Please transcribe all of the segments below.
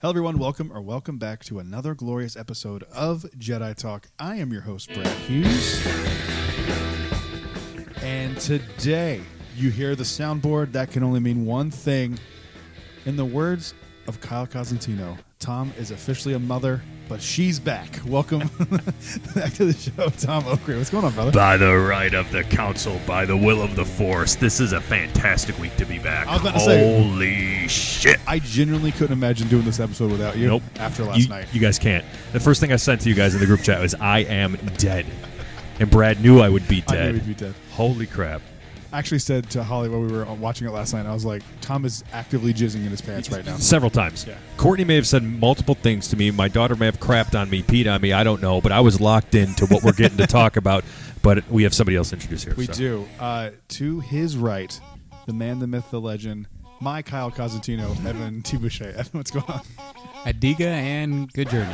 Hello, everyone. Welcome back to another glorious episode of Jedi Talk. I am your host, Brad Hughes. And today, you hear the soundboard. That can only mean one thing. In the words of Kyle Cosentino, Tom is officially a mother, but she's back. Welcome back to the show, Tom Oakley. What's going on, brother? By the right of the council, by the will of the Force, this is a fantastic week to be back. I was about to say, holy shit. I genuinely couldn't imagine doing this episode without you. Nope. After last night. You guys can't. The first thing I sent to you guys in the group chat was, I am dead. And Brad knew I would be dead. I knew he'd be dead. Holy crap. I actually said to Holly while we were watching it last night, I was like, Tom is actively jizzing in his pants right now. Several times. Yeah. Courtney may have said multiple things to me. My daughter may have crapped on me, peed on me. I don't know. But I was locked into what we're getting to talk about. But we have somebody else introduced here. We do. To his right, the man, the myth, the legend, my Kyle Cosentino, Evan T. Boucher. Evan, what's going on? Adiga and good journey.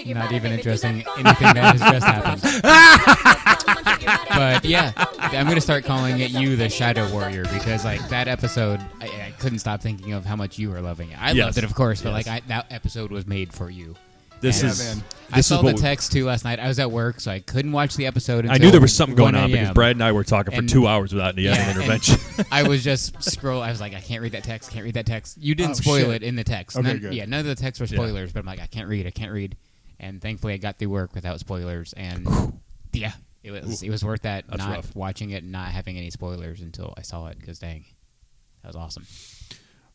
Not even addressing anything that has just happened. But yeah, I'm going to start calling it you the Shadow Warrior because like that episode, I couldn't stop thinking of how much you were loving it. I loved it, of course, but that episode was made for you. I saw the text too last night. I was at work, so I couldn't watch the episode until I knew there was something going on because 1 Brad and I were talking for 2 hours without any intervention. I was just I was like, I can't read that text. You didn't spoil it in the text. Okay, good. Yeah, none of the texts were spoilers, but I'm like, I can't read. And thankfully, I got through work without spoilers. And yeah, it was worth that. That's not rough. watching it and not having any spoilers until I saw it because dang, that was awesome.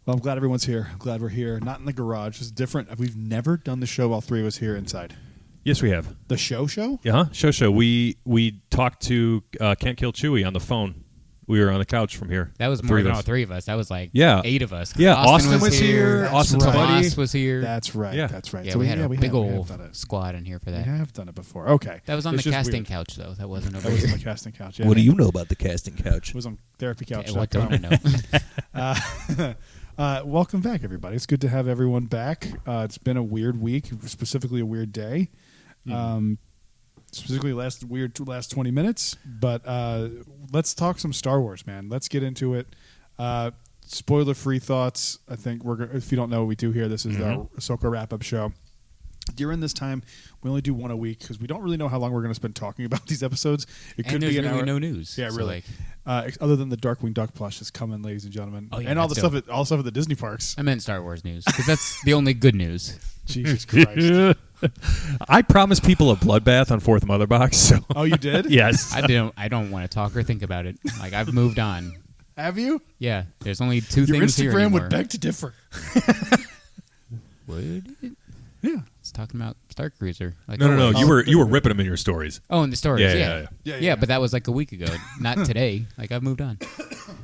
Well, I'm glad everyone's here. I'm glad we're here. Not in the garage. It's different. We've never done the show, all three of us here inside. Yes, we have. The show? Yeah, show. We talked to Can't Kill Chewie on the phone. We were on the couch from here. That was more than all three of us. That was like 8 of us. Yeah, Austin was here. Austin's buddy Tomas was here. That's right. Yeah. That's right. Yeah, So we had a big old done it. squad in here for that. We have done it before. Okay. That was on It's the just casting weird. couch, though. That wasn't over That was here. on the casting couch. Yeah, What do you know about the casting couch? It was on therapycouch.com. What don't I know? Welcome back, everybody. It's good to have everyone back. It's been a weird week, specifically a weird day. Specifically last 20 minutes. But let's talk some Star Wars, man. Let's get into it. Spoiler-free thoughts. I think if you don't know what we do here, this is the Ahsoka wrap-up show. During this time, we only do one a week because we don't really know how long we're going to spend talking about these episodes. It could be an hour. No news. Yeah, so really. Other than the Darkwing Duck plush that's coming, ladies and gentlemen, Oh, yeah, and all the that's stuff at the Disney parks. I meant Star Wars news because that's the only good news. Jesus Christ! I promised people a bloodbath on Fourth Mother Box. So. Oh, you did? Yes. I don't want to talk or think about it. Like I've moved on. Have you? Yeah, there's only two Your things here Instagram anymore. would beg to differ. Would it? Yeah. It's talking about Star Cruiser. Like, No. always. You were ripping them in your stories. Oh, in the stories. Yeah. Yeah, but that was like a week ago, not today. Like I've moved on.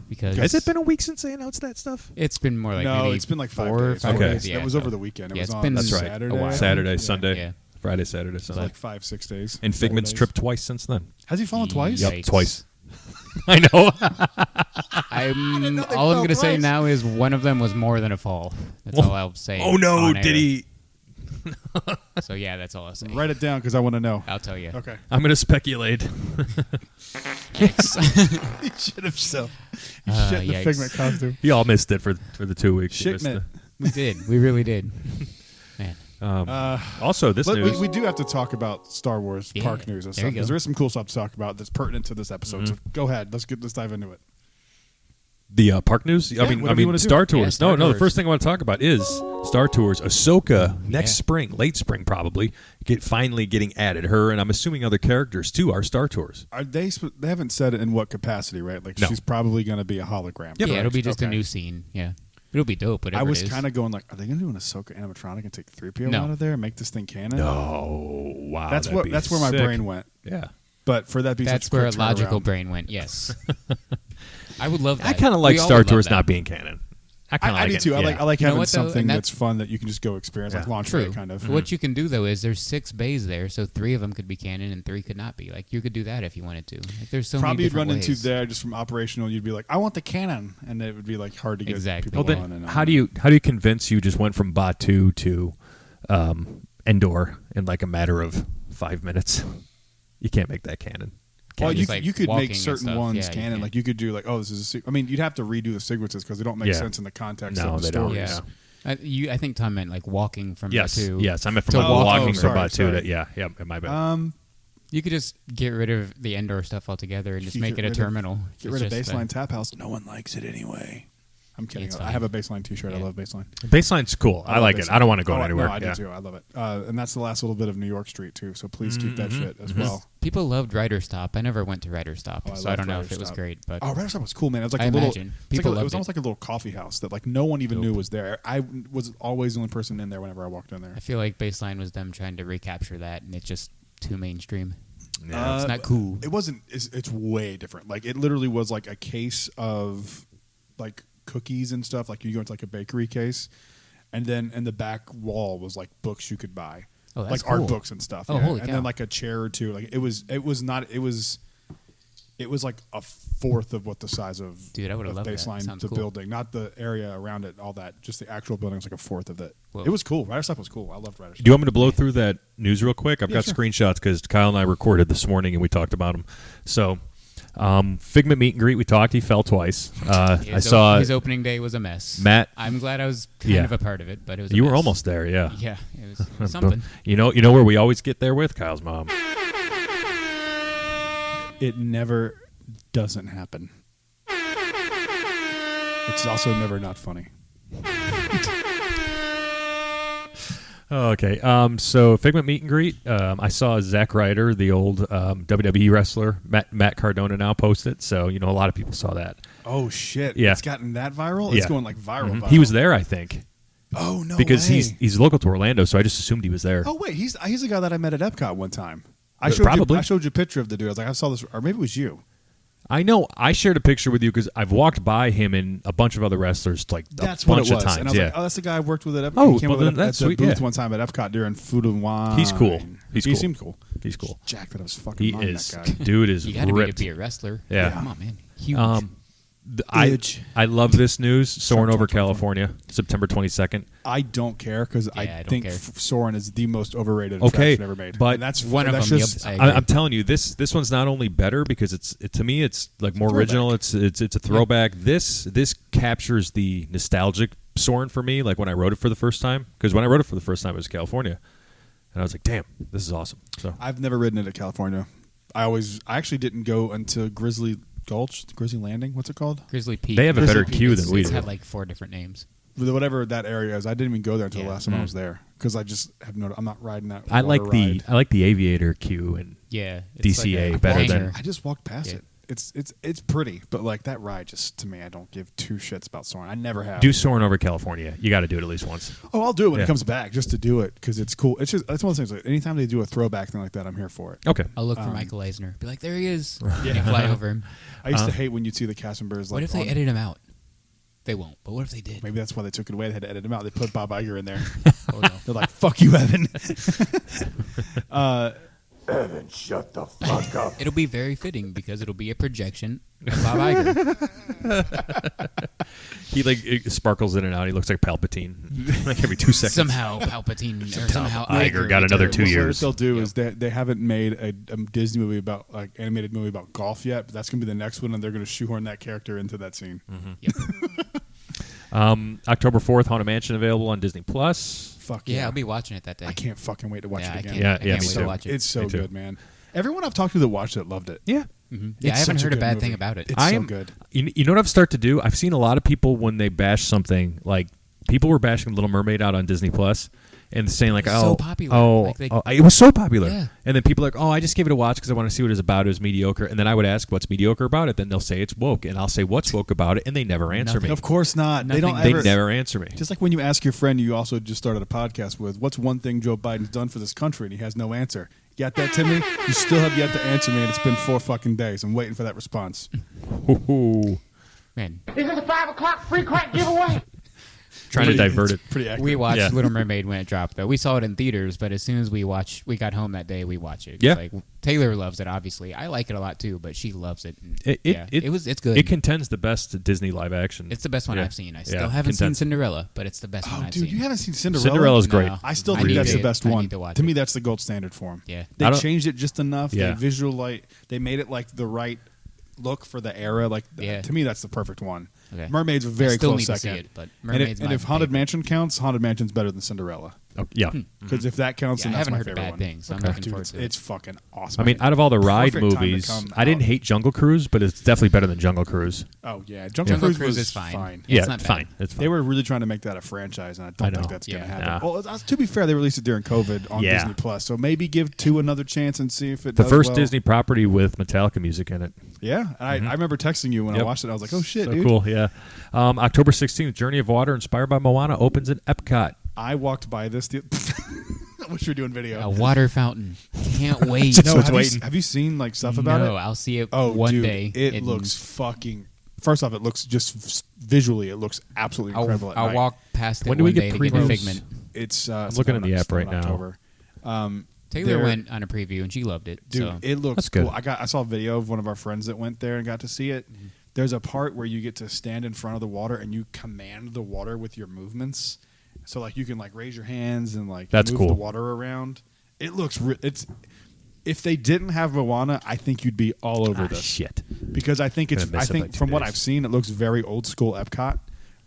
Because Has it been a week since they announced that stuff? It's been more like No, maybe it's been like 5 4 days. 5 Okay. days. Yeah, That was so- over the weekend. It yeah, was it's on been That's right. Saturday. a while. Saturday, Yeah. Sunday, Yeah. Friday, Saturday, It's Sunday. like 5-6 days. And Figment's 7 days. tripped twice since then. Has he fallen twice? Yep. Yep, Yikes. twice. I know. All I'm going to say now is one of them was more than a fall. That's all I'll say. Oh no! on air. Did he? So yeah, that's all I'll say. Write it down because I want to know. I'll tell you. Okay. I'm going to speculate. Yikes. He shit himself. He shit in the Yikes. Figment costume. You all missed it for the 2 weeks. You missed Shitment. We did. We really did. Man. Also, this news. We do have to talk about Star Wars park news and there stuff you go. because there is some cool stuff to talk about that's pertinent to this episode. So go ahead. Let's dive into it. The park news? Yeah, I mean, whatever you wanna do. Star Tours. Yeah, Star No, the Tours. first thing I want to talk about is Star Tours. Ahsoka next spring, late spring probably, finally getting added. Her and I'm assuming other characters too are Star Tours. Are they haven't said it in what capacity, right? Like No. she's probably going to be a hologram. Yeah, correct? it'll be just a Okay. new scene. Yeah. It'll be dope, whatever I was it is. kind of going like, are they going to do an Ahsoka animatronic and take 3PO No. out of there and make this thing canon? No, wow, That's that'd be that's where my sick. brain went. Yeah, But for that be That's such a where a quick logical turnaround. brain went, yes. I would love that. I kind of like We all Star would love Tours that. not being canon. I kind of I like do it. too. Yeah. I like You know having what, though? something And that's fun that you can just go experience, like launch True. day kind of. What you can do, though, is there's 6 bays there, so 3 of them could be canon and 3 could not be. Like, you could do that if you wanted to. Like, there's so Probably many you'd run different into ways. there just from operational. You'd be like, I want the cannon, and it would be like hard to get Exactly. people Well, on. then And how do you convince you just went from Batu to Endor in like a matter of 5 minutes? You can't make that canon. Well, just, like, you could walking make and certain stuff. ones Yeah, you canon. can. Like you could do like, oh, this is. I mean, you'd have to redo the sequences because they don't make Yeah. sense in the context No, of the they don't. stories. Yeah. I think Tom meant like walking from Yes, Batu. yes. I meant to from walking sorry, from Batu sorry. to yeah. My bad. You could just get rid of the Endor stuff altogether and just You make get it a rid of- terminal. Get rid of Baseline Tap House. No one likes it anyway. I'm kidding. It's I fine. have a Baseline T-shirt. I Yeah. love Baseline. Baseline's cool. I love like it. Baseline. I don't want to go Oh, anywhere. No, I yeah. do too. I love it. And that's the last little bit of New York Street too. So please keep that shit as well. People loved Rider Stop. I never went to Rider Stop, Oh, I so I don't loved know Rider if it was Stop. great. But Oh, Rider Stop was cool, man. It was like I a little. imagine. It People was loved almost it. like a little coffee house that like no one even knew Dope. was there. I was always the only person in there whenever I walked in there. I feel like Baseline was them trying to recapture that, and it's just too mainstream. Yeah. It's not cool. It wasn't. It's way different. Like it literally was like a case of like cookies and stuff. Like you go into like a bakery case, and then in the back wall was like books you could buy, Oh, like that's art cool. books and stuff. Oh, yeah. holy And cow. then like a chair or two. Like it was like a fourth of what the size of Dude, I would've of loved that. Baseline Sounds the cool. building, not the area around it, all that. Just the actual building was like a fourth of it. Whoa. It was cool. Rider Stop was cool. I loved Rider Stop. Do you want me to blow through that news real quick? I've Yeah, got sure. screenshots because Kyle and I recorded this morning and we talked about them. So, Figment meet and greet, we talked. He fell twice. I saw his opening day was a mess. Matt- I'm glad I was kind Yeah. of a part of it, but it was. A you were mess. almost there, yeah. Yeah, it was something. You know where we always get there with Kyle's mom. It never doesn't happen. It's also never not funny. Oh, okay. So Figment meet and greet. I saw Zack Ryder, the old WWE wrestler, Matt Cardona now posted. So a lot of people saw that. Oh shit! Yeah. It's gotten that viral. It's Yeah. going like viral. He was there, I think, Oh no! because way. he's local to Orlando. So I just assumed he was there. Oh wait, he's the guy that I met at Epcot one time. Probably. I showed you a picture of the dude. I was like, I saw this, or maybe it was you. I know. I shared a picture with you because I've walked by him and a bunch of other wrestlers like That's a what bunch it was. of times. And I was yeah. like, oh, that's the guy I worked with at Epcot. Oh, he came well, over then at that's the sweet, booth yeah. one time at Epcot during Food and Wine. He's cool. He seemed cool. He's cool. Jacked that I was fucking He mind, is. that guy. Dude is You got to be to ripped. be a wrestler. Yeah. Come on, man. Huge. I love this news. Soaring over 2024. California, September 22nd. I don't care because Yeah, I I don't think care. Soarin' is the most overrated Okay, attraction ever made. but And that's one of that's them, Just, yep, I agree. I'm telling you, this one's not only better because to me it's like more throwback. original. It's a throwback. This captures the nostalgic Soarin' for me. Like when I wrote it for the first time, because when I wrote it for the first time it was California, and I was like, damn, this is awesome. So I've never ridden it at California. I actually didn't go until Grizzly Gulch, Grizzly Landing. What's it called? Grizzly Peak. they have a Grizzly better Peak queue is- than we It's do. had like 4 different names. Whatever that area is. I didn't even go there until Yeah. the last time I was there because I just have no. I'm not riding that. I like water the ride. Aviator queue and Yeah. It's DCA like a better hanger. than- I just walked past Yeah. it. It's pretty, but like that ride, just to me, I don't give 2 shits about Soarin'. I never have. do Soaring over California. You got to do it at least once. Oh, I'll do it when Yeah. it comes back, just to do it because it's cool. It's one of those things. Like, anytime they do a throwback thing like that, I'm here for it. Okay. I'll look for Michael Eisner. Be like, there he is. And you fly over him. I used to hate when you'd see the cast members. Like, What if they on- edit him out? They won't. But what if they did? Maybe that's why they took it away. They had to edit him out. They put Bob Iger in there. Oh, no. They're like, "Fuck you, Evan." It'll be very fitting because it'll be a projection of Bob Iger. He it sparkles in and out. He looks like Palpatine like every 2 seconds. Somehow Palpatine or somehow Iger got another 2 What years. they'll do Yep. is they haven't made a Disney movie about like animated movie about golf yet, but that's gonna be the next one, and they're gonna shoehorn that character into that scene. Yep. October 4th, Haunted Mansion available on Disney Plus. Fuck Yeah, yeah! I'll be watching it that day. I can't fucking wait to watch Yeah, it I again. can't, Yeah, I yeah, can't me wait too. to watch it. It's so Me too. good, man. Everyone I've talked to that watched it loved it. Yeah. Yeah, I It's haven't such a heard a good bad movie. thing about it. It's so good. You know what I've started to do? I've seen a lot of people when they bash something, like people were bashing Little Mermaid out on Disney Plus and saying like, It was oh, so popular. oh, Like, they- oh, it was so popular. Yeah. And then people are like, oh, I just gave it a watch because I want to see what it's about. It was mediocre. And then I would ask, what's mediocre about it? Then they'll say it's woke, and I'll say, what's woke about it? And they never answer Nothing. me. Of course not. They don't Nothing. They ever. never answer me. Just like when you ask your friend you also just started a podcast with, what's one thing Joe Biden's done for this country, and he has no answer. You got that, Timmy? You still have yet to answer me, and it's been 4 fucking days. I'm waiting for that response. Ooh. Man, Is this a 5 o'clock free crack giveaway? Trying to divert it. Pretty accurate. we watched Yeah. Little Mermaid when it dropped, though. We saw it in theaters, but as soon as we got home that day, we watched it. 'Cause, Yeah. like Taylor loves it, obviously. I like it a lot too, but she loves it. And, it's good. It contends the best Disney live action. It's the best one Yeah. I've seen. I Yeah, still haven't seen contends. Cinderella, but it's the best one Oh, I've dude, seen. you haven't seen Cinderella? Cinderella's great. No. I still I think need that's to- the best I one. need to watch To it. me, that's the gold standard for him. Yeah. They I don't- changed it just enough. Yeah. They made it like the right look for the era. Like Yeah. to me, that's the perfect one. Okay. Mermaid's a very I still close need to second. see it, but And, Mermaid's and my if Haunted favorite. Mansion counts, Haunted Mansion's better than Cinderella. Oh, yeah. Because if that counts, Yeah, then I that's haven't my heard favorite bad one. things, so I'm Okay. looking Dude, forward to it. it's fucking awesome. I mean, out of all the ride Perfect time to movies, come I didn't out. hate Jungle Cruise, but it's definitely better than Jungle Cruise. Oh yeah, Jungle Cruise Cruise was is fine. Yeah, It's not fine. bad. It's fine. They were really trying to make that a franchise, and I don't I know. think that's going to Yeah. happen. Nah. Well, to be fair, they released it during COVID on Yeah. Disney Plus, so maybe give 2 another chance and see if it the does first well. Disney property with Metallica music in it. Yeah, and I remember texting you when I Yep. watched it. I was like, "Oh shit, So dude!" cool, yeah. October 16th, Journey of Water, inspired by Moana, opens in Epcot. I walked by this. I wish we were doing video. A water fountain. Can't wait. Just No, was have waiting. have you seen like stuff about no, it? I'll see it Oh, one dude, day. it looks fucking. First off, it looks just visually, it looks absolutely incredible. I'll at night. walk past it When do we one get day to get a previews? figment. It's I'm looking in the app right now. October. Taylor There- went on a preview and she loved it. Dude, so. it looks That's good. cool. I saw a video of one of our friends that went there and got to see it. There's a part where you get to stand in front of the water and you command the water with your movements. So like you can like raise your hands and like That's move cool. the water around. It looks it's if they didn't have Moana, I think you'd be all over this. Shit. Because I think it's Gonna miss I it by think 2 from what days. I've seen it looks very old school Epcot.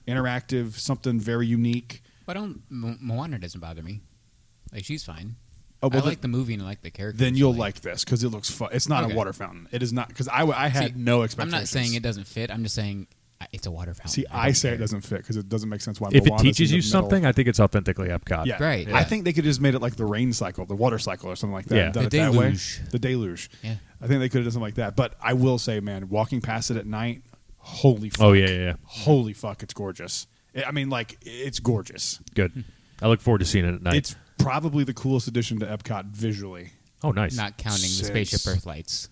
Interactive, something very unique. But Moana doesn't bother me. Like, she's fine. Oh, well, I like the movie and I like the characters. then you'll like like this because it looks fun. It's not Okay. a water fountain. It is not because I had See, no I'm expectations. not saying it doesn't fit. I'm just saying it's a water fountain. See, I don't say it care. doesn't fit because it doesn't make sense why. If it Moana's teaches in you the middle. something, I think it's authentically Epcot. Yeah, Right, I yeah. think they could have just made it like the rain cycle, the water cycle, or something like that. Yeah. and done The it that way. deluge. The deluge. Yeah. I think they could have done something like that. But I will say, man, walking past it at night, holy fuck. Oh, yeah. Holy fuck, it's gorgeous. I mean, like, it's gorgeous. Good. I look forward to seeing it at night. It's probably the coolest addition to Epcot visually. oh, nice. Not counting the Since- spaceship Earth lights.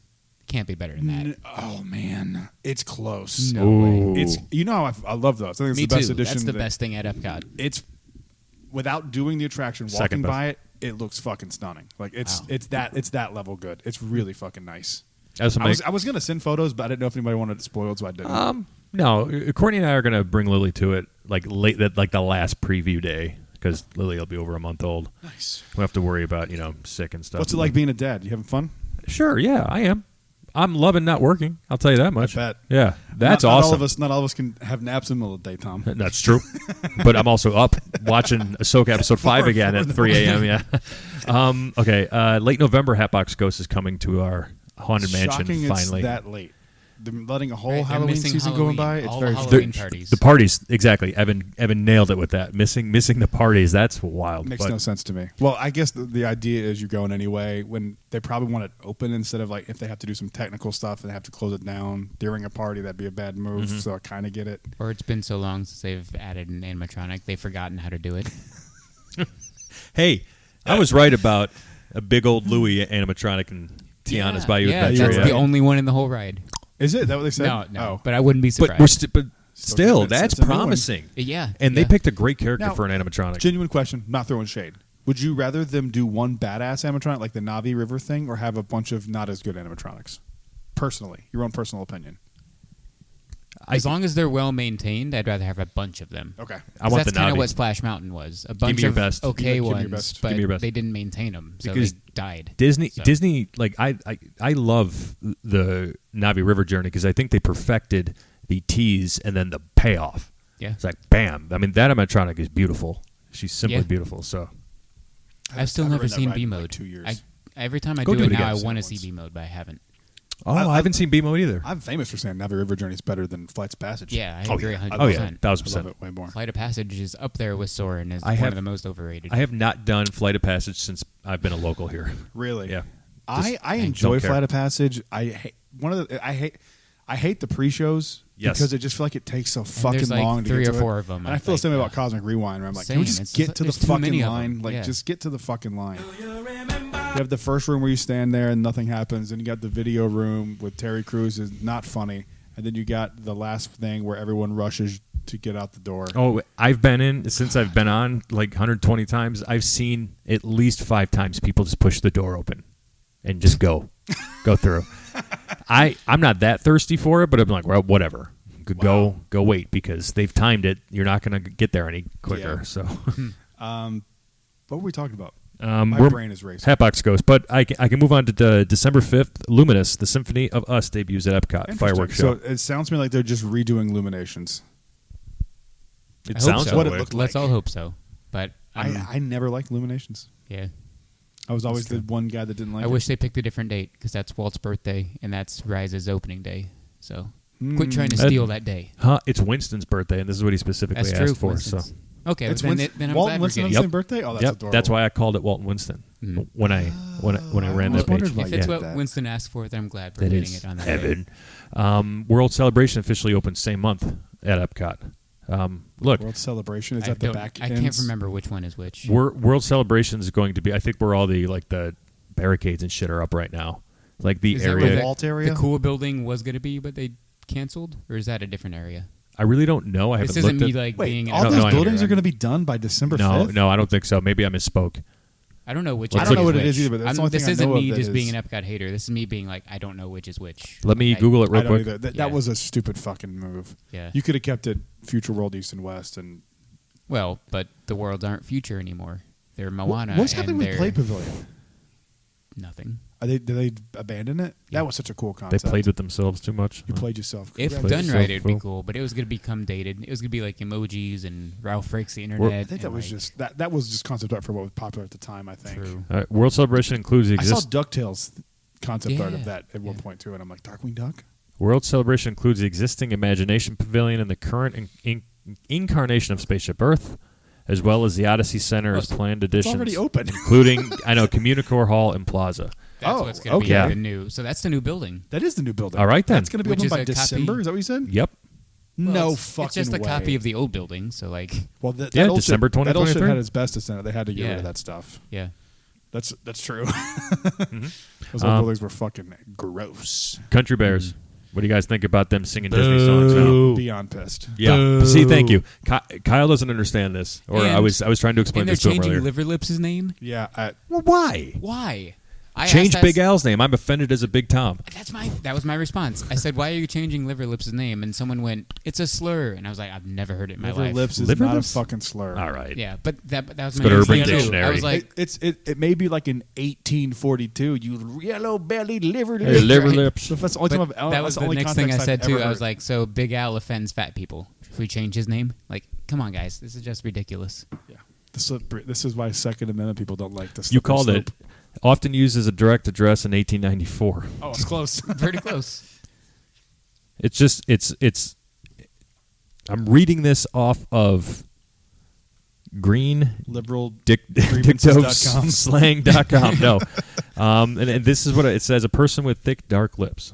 Can't be better than that. Oh man, it's close. No way. Ooh. It's I love those. I think it's Me the best too. addition. That's the that- best thing at Epcot. It's without doing the attraction, walking Second best. by it, it looks fucking stunning. Like it's Wow. it's that level good. It's really fucking nice. As a I was gonna send photos, but I didn't know if anybody wanted it spoiled, so I didn't. No, Courtney and I are going to bring Lily to it like like the last preview day because Lily will be over a month old. Nice. We have to worry about sick and stuff. What's it like being a dad? You having fun? Sure, yeah, I am. I'm loving not working. I'll tell you that much. bet. Yeah, that's not awesome. Not all of us can have naps in the middle of the day, Tom. That's true. But I'm also up watching Ahsoka episode 5 again at 3 a.m. Yeah. Okay. Late November, Hatbox Ghost is coming to our haunted mansion Shocking finally. it's that late. They're letting a whole Right, they're Halloween missing season Halloween. going by. It's All very the Halloween The- parties. The parties, exactly. Evan nailed it with that. Missing the parties. That's wild. makes But no sense to me. Well, I guess the idea is you're going anyway. When they probably want it open instead of like if they have to do some technical stuff and they have to close it down during a party, that'd be a bad move. Mm-hmm. So I kind of get it. Or it's been so long since they've added an animatronic, they've forgotten how to do it. Hey, I was right about a big old Louis animatronic and Tiana's Bayou yeah, Adventure. that's yeah. the only one in the whole ride. Is it that what they said? No, Oh. but I wouldn't be surprised. But still, good. that's It's a new one. promising. Yeah, And they yeah. picked a great character Now, for an animatronic. Genuine question, not throwing shade. Would you rather them do one badass animatronic like the Navi River thing, or have a bunch of not as good animatronics? Personally, your own personal opinion. As long as they're well maintained, I'd rather have a bunch of them. Okay. I want That's the kind of Navi. what Splash Mountain was. A bunch me your of best. okay Give me your ones, best. but Give me your best. they didn't maintain them, so Because they died. Disney, like I love the Navi River journey because I think they perfected the tease and then the payoff. Yeah. It's like bam. I mean, that animatronic is beautiful. She's simply Yeah. beautiful. So I've still haven't never ridden that seen ride B in, like, mode. 2 years. Every time I Go do do it it now, I again. want to Once. see B mode, but I haven't. I haven't seen B mode either. I'm famous for saying Navi River Journey is better than Flight's Passage. Yeah, I Oh, agree yeah. 100%. Oh yeah, 1,000%. I love it way more. Flight of Passage is up there with Soarin' as I one have- of the most overrated. I have not done Flight of Passage since I've been a local here. Really? Yeah. I don't enjoy care. Flight of Passage. I hate the pre-shows Yes. because I just feel like it takes so fucking there's, like, long to 3 get or to 4 it. of them, And I I feel the think, same about yeah. Cosmic Rewind, where I'm like, Same. can we just It's get just- to the there's too fucking many of line? them. Like, Yeah. just get to the fucking line. You have the first room where you stand there and nothing happens, and you got the video room with Terry Crews is not funny, and then you got the last thing where everyone rushes to get out the door. Oh, I've been in since I've been on like 120 times. I've seen at least 5 times people just push the door open and just go through. I'm not that thirsty for it, but I'm like, well, whatever. Go wait because they've timed it. You're not going to get there any quicker. Yeah. So What were we talking about? My brain is racing. Hatbox Ghost, but I can move on to December 5th. Luminous, The Symphony of Us debuts at Epcot fireworks show. So it sounds to me like they're just redoing Illuminations. It I hope sounds so. that what it way. looked Let's like. all hope so. But I never liked Illuminations. yeah, I was always the one guy that didn't like I it. wish they picked a different date because that's Walt's birthday and that's Rise's opening day. So quit trying to steal that day. Huh? It's Winston's birthday, and this is what he specifically That's asked true. for. Winston's. So, Okay, It's then, Winston, then I'm Walt glad and we're Winston on getting the Yep. same birthday? Oh, that's yep, adorable. that's why I called it Walt and Winston when I ran that wondered page. why If you it's did what that. Winston asked for, then I'm glad we're That getting is it on that day. heaven. World Celebration officially opens same month at Epcot. Look, World Celebration is I at the don't- back I ends. can't remember which one is which. World Celebration is going to be. I think where all the barricades and shit are up right now. Like the Is that area. where The Walt area? the cool building was going to be, but they canceled, or is that a different area? I really don't know. I haven't This isn't looked me at. like being. Wait, an all don't those know any buildings of are going to be done by December 5th? No, I don't think so. Maybe I misspoke. I don't know which. I is don't know which. what it is either, but that's the only this thing I isn't know of me that just being is- an Epcot hater. This is me being like, I don't know which is which. Let me Like, Google it I real don't quick. either. That Yeah. was a stupid fucking move. Yeah. You could have kept it Future World East and West. And Well, but the worlds aren't future anymore. They're Moana. what's and happening with they're Play Pavilion? Nothing. Did they abandon it? Yeah. That was such a cool They concept. played with themselves too much. You played yourself. If Play done yourself, right, it'd be fool. cool. But it was going to become dated. It was going to be like emojis and Ralph breaks the Well, internet. I think that and, was like, just that was just concept art for what was popular at the time. I think. true. All right, World Celebration includes the I saw exist. DuckTales concept art Yeah. of that at one Yeah. point too, and I'm like, Darkwing Duck. World Celebration includes the existing Imagination Pavilion and the current incarnation of Spaceship Earth, as well as the Odyssey Center as planned It's additions, already open. including Communicore Hall and Plaza. That's Oh, what's going to okay. be the new. So that's the new building. That is the new building. All right, then. That's going to be Which open is by a copy- December. Is that what you said? Yep. Well, No it's, fucking It's just a way. copy of the old building. So like, Well, that Yeah, old December shit, that old shit 2023. had asbestos in it. They had to get rid Yeah. of that stuff. yeah. That's true. Mm-hmm. Those old buildings were fucking gross. Country Bears. What do you guys think about them singing Disney songs now? Beyond pissed. Yeah. See, thank you. Kyle doesn't understand this, or I And- was trying to explain And they're this to him changing earlier. Liver Lips' name. Yeah. Well, why? Why? I Change asked Big that- Al's name. I'm offended as a Big Tom. That was my response. I said, "Why are you changing Liver Lips' name?" And someone went, "It's a slur." And I was like, "I've never heard it in my Liver life." lips is Liver not lips? a fucking slur. All right. Yeah, but that was Let's my go to response Urban too. I Dictionary. was like, It may be like in 1842. You yellow bellied liver Hey, lips. liver Right. lips. So that's the only but time I've, that was that's the only next thing I context said I've too. ever I was heard. like, "So Big Al offends fat people. If we change his name, like, come on, guys, this is just ridiculous." yeah. This is why Second Amendment people don't like this. You called it. Often used as a direct address in 1894. Oh, it's close. Pretty close. It's just it's. I'm reading this off of Green Liberal Dictos slang.com. No, and this is what it says: a person with thick, dark lips.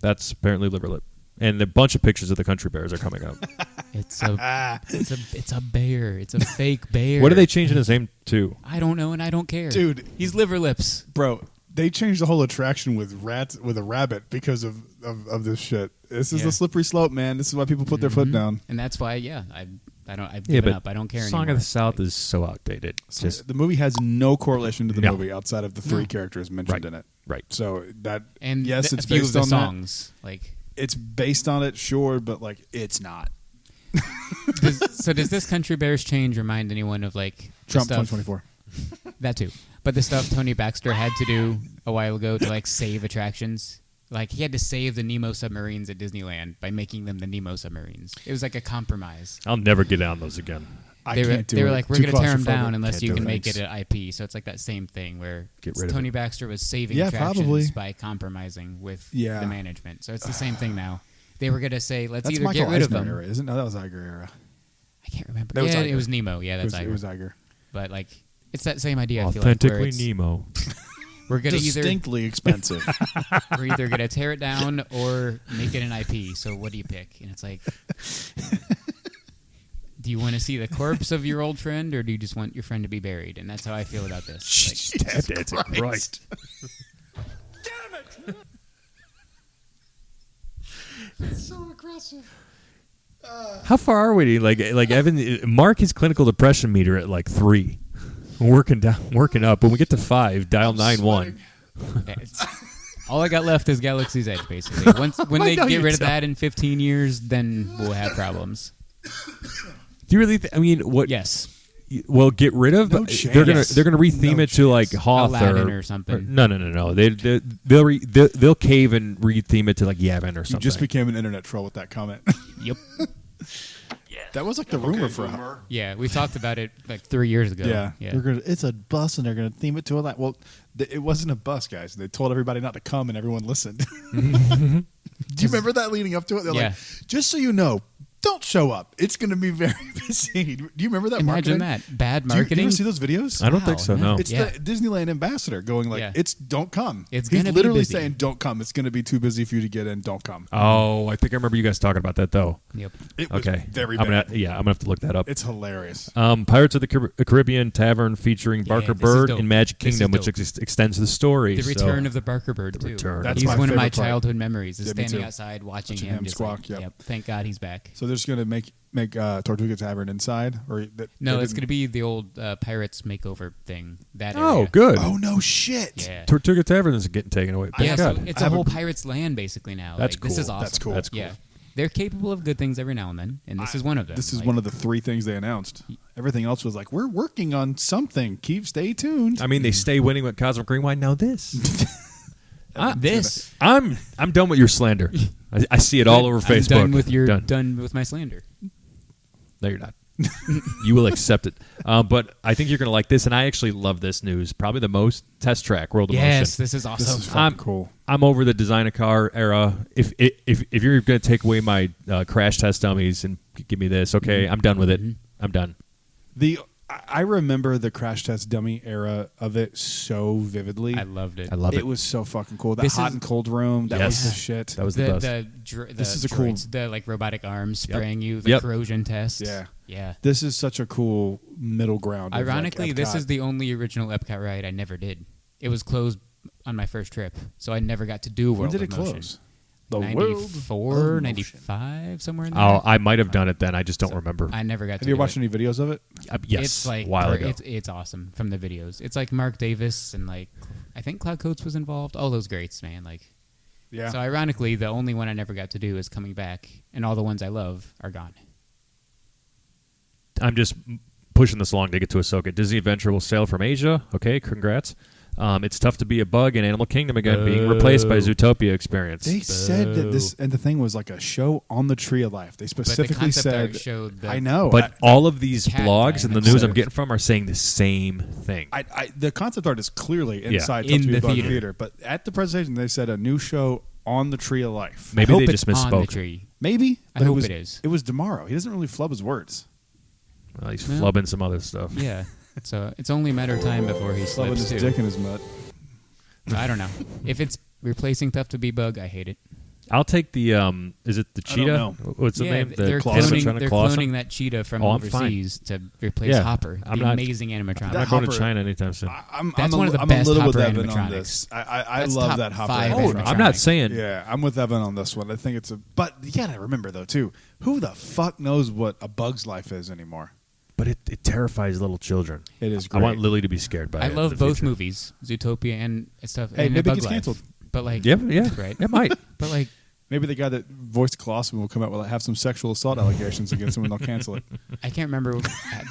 That's apparently liver lip, and a bunch of pictures of the country bears are coming up. It's a bear. It's a fake bear. What are they changing his name to? I don't know, and I don't care, Dude. He's Liver Lips. Bro, they changed the whole attraction with a rabbit because of this shit. This is Yeah. the slippery slope, man. This is why people put their foot down. And that's why, I've Yeah, given but up. I don't care Song anymore. of the South is so outdated. It's just The movie has no correlation to the No. movie outside of the three No. characters mentioned Right. in it. right. So that and yes, a it's few of based the on that. songs. Like, It's based on it, sure, but like it's not. does this Country Bears change remind anyone of like the Trump stuff, 2024. That too, but the stuff Tony Baxter had to do a while ago to like save attractions. Like he had to save the Nemo submarines at Disneyland by making them the Nemo submarines. It was like a compromise. I'll never get on those again. I can't do they it. were like, we're Too going to tear them claustrophobic. down unless Can't you do can it. make it Thanks. an IP. So it's like that same thing where Get rid of Tony it. Baxter was saving Yeah, attractions probably. by compromising with Yeah. the management. So it's the same thing now. They were going to say, let's That's either Michael get rid Eisner of them. era, isn't it? No, that was Iger era. I can't remember. That was Yeah, Iger. it was Nemo. Yeah, that's It Iger. was Iger. But like, it's that same idea. I feel like, where Authentically it's- Nemo. we're gonna either Distinctly expensive. we're either gonna tear it down or make it an IP. So what do you pick? And it's like, do you want to see the corpse of your old friend, or do you just want your friend to be buried? And that's how I feel about this. Like, Dancing Christ. so aggressive. How far are we? Like Evan, mark his clinical depression meter at like 3. Working up. When we get to 5, dial 911. it's- all I got left is Galaxy's Edge, basically. When they know get you rid of don't. that in 15 years, then we'll have problems. Do you really? I mean, what? Yes. Well, get rid of. No They're gonna chance. they're gonna retheme No it to like chance. Hoth Aladdin or something. No. They'll cave and retheme it to like Yavin or You something. just became an internet troll with that comment. Yep. That was like the rumor for a Yeah, we talked about it like 3 years ago. Yeah, Yeah. They're gonna. It's a bus, and they're gonna theme it to a lot. Well, it wasn't a bus, guys. They told everybody not to come, and everyone listened. Do you remember that leading up to it? They're Yeah. like, just so you know, don't show up. It's going to be very busy. Do you remember that? Imagine marketing? that. Bad Do you marketing. ever see those videos? I don't Wow, think so. no. No. It's Yeah. the Disneyland ambassador going like, Yeah. "It's don't come." It's He's gonna be literally busy. saying, "Don't come. It's going to be too busy for you to get in. Don't come." Oh, I think I remember you guys talking about that though. Yep. It was Okay. very I'm bad. gonna have to look that up. It's hilarious. Pirates of the Caribbean Tavern featuring Barker this is Bird dope. in Magic This is Kingdom, which dope. extends the story. The so- return of the Barker Bird, too. return. That's He's my one of my favorite part. childhood memories, is Yeah, me standing too. outside watching Watching him him just squawk, like, yep. Thank God he's back. So they're just going to make Tortuga Tavern inside, or that? No, they it's going to didn't- be the old Pirates makeover thing. That Oh, area. good. Oh no, shit! Yeah. Tortuga Tavern isn't getting taken away. Thank Yeah, so God. it's I a have whole a- Pirates land basically now. That's Like, This is cool. awesome. That's cool. That's cool. Yeah. They're capable of good things every now and then, and this is one of them. This is Like, one of the 3 things they announced. Everything else was like, we're working on something. Stay tuned. I mean, they stay winning with Cosmic Rewind. Now this. this. I'm done with your slander. I see it all over I'm Facebook. done with your Done. done with my slander. No, you're not. You will accept it. But I think you're going to like this, and I actually love this news. Probably the most test track World of Yes, Motion. this is awesome. this is fucking cool. I'm over the design a car era. If you're going to take away my crash test dummies and give me this, okay, I'm done with it. I'm done. I remember the crash test dummy era of it so vividly. I loved it. I love it. It was so fucking cool. That This hot is- and cold room. That was Yes. the shit. That was the best. This is a cool- droids, the like robotic arms spraying you, the Yep. corrosion test. Yeah. Yeah. This is such a cool middle ground. of, like, Ironically, this Epcot. is the only original Epcot ride I never did. It was closed on my first trip, so I never got to do When World did of it Motion. close? The World 94, of Motion. 95, somewhere in there. Oh, I might have done it then. I just don't So, remember. I never got Have to you do watched it. any videos of it? Yes, It's like a while ago. It's awesome from the videos. It's like Mark Davis and like I think Cloud Coates was involved. All those greats, man. Like Yeah. so ironically, the only one I never got to do is coming back, and all the ones I love are gone. I'm just pushing this along to get to Ahsoka. Disney Adventure will sail from Asia. Okay, congrats. It's tough to be a bug in Animal Kingdom again, being replaced by Zootopia experience. They said that this, and the thing was like a show on the Tree of Life. They specifically concept said, art showed the- I know. But all of these cat blogs guy and the next news to I'm it. getting from are saying the same thing. the concept art is clearly inside In Tough to Be the a Bug theater. But at the presentation, they said a new show on the Tree of Life. Maybe I they hope just it's on the misspoke. tree. Maybe. I but hope was, it is. It was tomorrow. He doesn't really flub his words. Well, he's Well- flubbing some other stuff. Yeah. So it's only a matter of time before he Flubbing slips his too. dick in his butt. I don't know. If it's replacing Tough to Be Bug, I hate it. I'll take the is it the I don't cheetah? know. What's the name? The they're animatronic cloning, they're Clawson? cloning that cheetah from Oh, I'm fine. overseas to replace Yeah, Hopper, I'm the not- amazing animatronic. I'm That not going to Hopper- China anytime soon. I'm That's a, one of the I'm best a little with Hopper Evan on animatronics. this. I That's love top that Hopper. 5 Oh, animatronic. I'm not saying. Yeah, I'm with Evan on this one. I think it's a. But you gotta remember though too. Who the fuck knows what A Bug's Life is anymore? But it terrifies little children. It is I great. want Lily to be scared by it. I in love the both future. movies, Zootopia and stuff. Hey, and maybe it A Bug gets Life. canceled. But like, Yeah, right? It might. But like, Maybe the guy that voiced Colossus will come out with have some sexual assault allegations against him, and they'll cancel it. I can't remember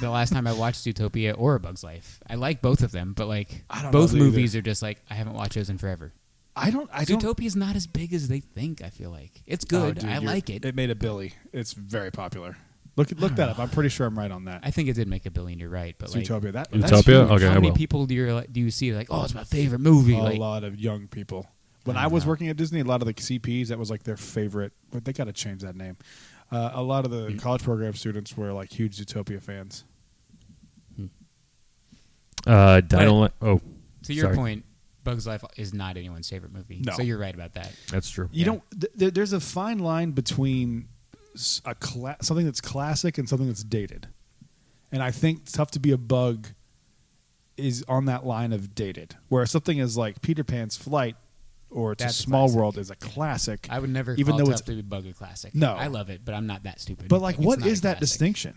the last time I watched Zootopia or A Bug's Life. I like both of them, but like, I don't both know either. movies are just like I haven't watched those in forever. I don't. Zootopia's not as big as they think. I feel like it's good. Oh, dude, I you're- like it. It made a Billy. It's very popular. Look that up. I'm pretty sure I'm right on that. I think it did make $1 billion. You're right, but like, Zootopia. That's Zootopia? huge. Okay, how I many will. people do you see like, oh, it's my favorite movie? A Like, lot of young people. When I I was know. working at Disney, a lot of the CPs, that was like their favorite. But they got to change that name. A lot of the college program students were like huge Zootopia fans. Dino. Oh, to your sorry. point, Bug's Life is not anyone's favorite movie. No. So you're right about that. That's true. You don't. There's a fine line between something that's classic and something that's dated, and I think Tough to Be a Bug is on that line of dated, where something is like Peter Pan's Flight or It's That's a Small classic. World is a classic. I would never even call though Tough it's to Be Bug a classic. No. I love it, but I'm not that stupid. but like, it's what not a is that classic. distinction?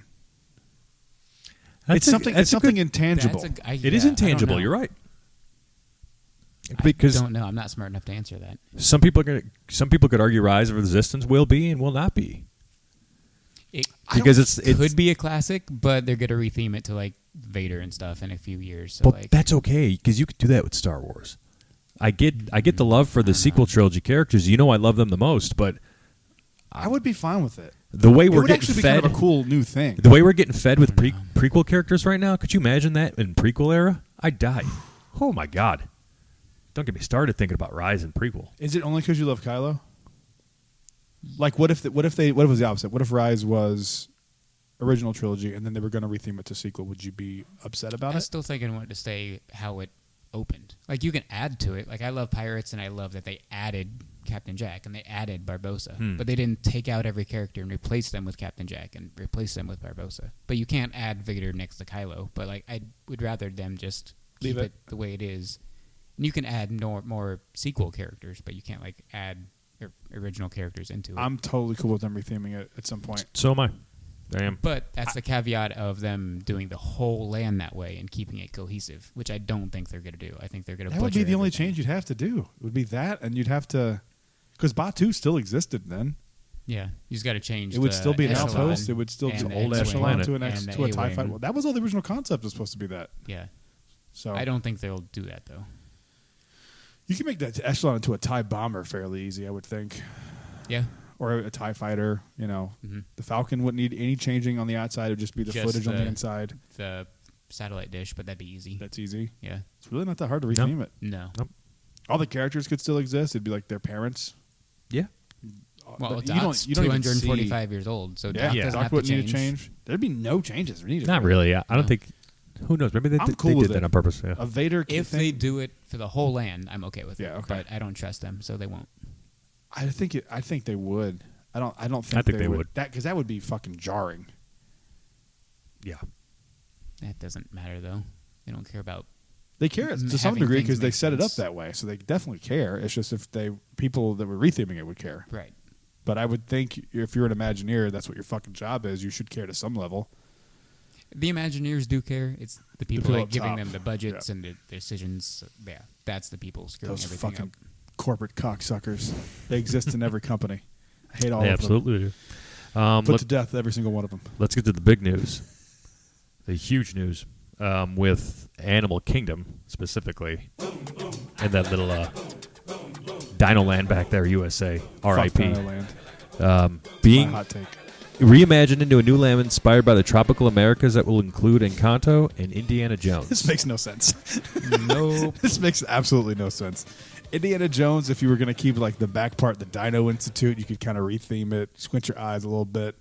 That's It's a- something. that's It's a something good- intangible. It is intangible. You're right. I Because don't know. I'm not smart enough to answer that. some people could argue Rise of Resistance will be and will not be It because it's could be a classic, but they're going to retheme it to like Vader and stuff in a few years. So But like, that's okay because you could do that with Star Wars. I get the love for the sequel trilogy characters. You know I love them the most, but I would be fine with it. the way It we're would getting actually be fed, kind of a cool new thing. the way we're getting fed with prequel characters right now, could you imagine that in prequel era? I'd die. Oh my god! Don't get me started thinking about Rise and prequel. Is it only because you love Kylo? Like, what if it was the opposite? What if Rise was original trilogy and then they were going to retheme it to sequel? Would you be upset about I it? still think I want it to stay how it opened. Like you can add to it. Like I love Pirates and I love that they added Captain Jack and they added Barbossa, but they didn't take out every character and replace them with Captain Jack and replace them with Barbossa. But you can't add Vader next to Kylo. But like I would rather them just Leave keep it. it the way it is. And you can add more sequel characters, but you can't like add original characters into it. I'm totally cool with them retheming it at some point. So am I. I am. But that's the caveat of them doing the whole land that way and keeping it cohesive, which I don't think they're going to do. I think they're going to That would be butcher the only everything. change you'd have to do. It would be that, and you'd have to, because Batu still existed then. Yeah, you just got to change. It would the still be an echelon outpost. It would still be and an the old X-wing echelon to and the to a TIE A-wing. fighter. Well, that was all the original concept was supposed to be that. Yeah, So I don't think they'll do that though. you can make that echelon into a TIE bomber fairly easy, I would think, Yeah, or a TIE fighter. You know, the Falcon wouldn't need any changing on the outside. It would just be the Just footage on the the- inside. the satellite dish, but that'd be easy. That's easy. Yeah, It's really not that hard to retheme it. no. All the characters could still exist. It'd be like their parents. Yeah. Well, But Doc's you don't even 245 years old, so Yeah, Doc yeah. doesn't Doc have to wouldn't need change. to change. There'd be no changes needed. Not really. I don't think. Who knows? Maybe they, I'm did, cool they with did it. that on purpose. Yeah. A Vader If thing, they do it for the whole land, I'm okay with it. Yeah, okay. But I don't trust them, so they won't. I think they would. I don't think. I think they would. That because that would be fucking jarring. Yeah. That doesn't matter though. They don't care about. They care to some Having degree things because they make set it up sense. that way, so they definitely care. It's just if people that were retheming it would care. Right. But I would think if you're an Imagineer, that's what your fucking job is. You should care to some level. The Imagineers do care. It's the people people like up giving top. them the budgets and the decisions. Yeah, that's the people screwing Those everything fucking up. corporate cocksuckers. They exist in every company. I hate all They of them. absolutely do. Put to death every single one of them. Let's get to the big news, the huge news with Animal Kingdom specifically, and that little Dino Land back there, USA, Fuck R.I.P. Dinoland. Being My hot take. reimagined into a new land inspired by the tropical Americas that will include Encanto and Indiana Jones. This makes no sense. Nope. This makes absolutely no sense. Indiana Jones, if you were going to keep like the back part, the Dino Institute, you could kind of retheme it, squint your eyes a little bit.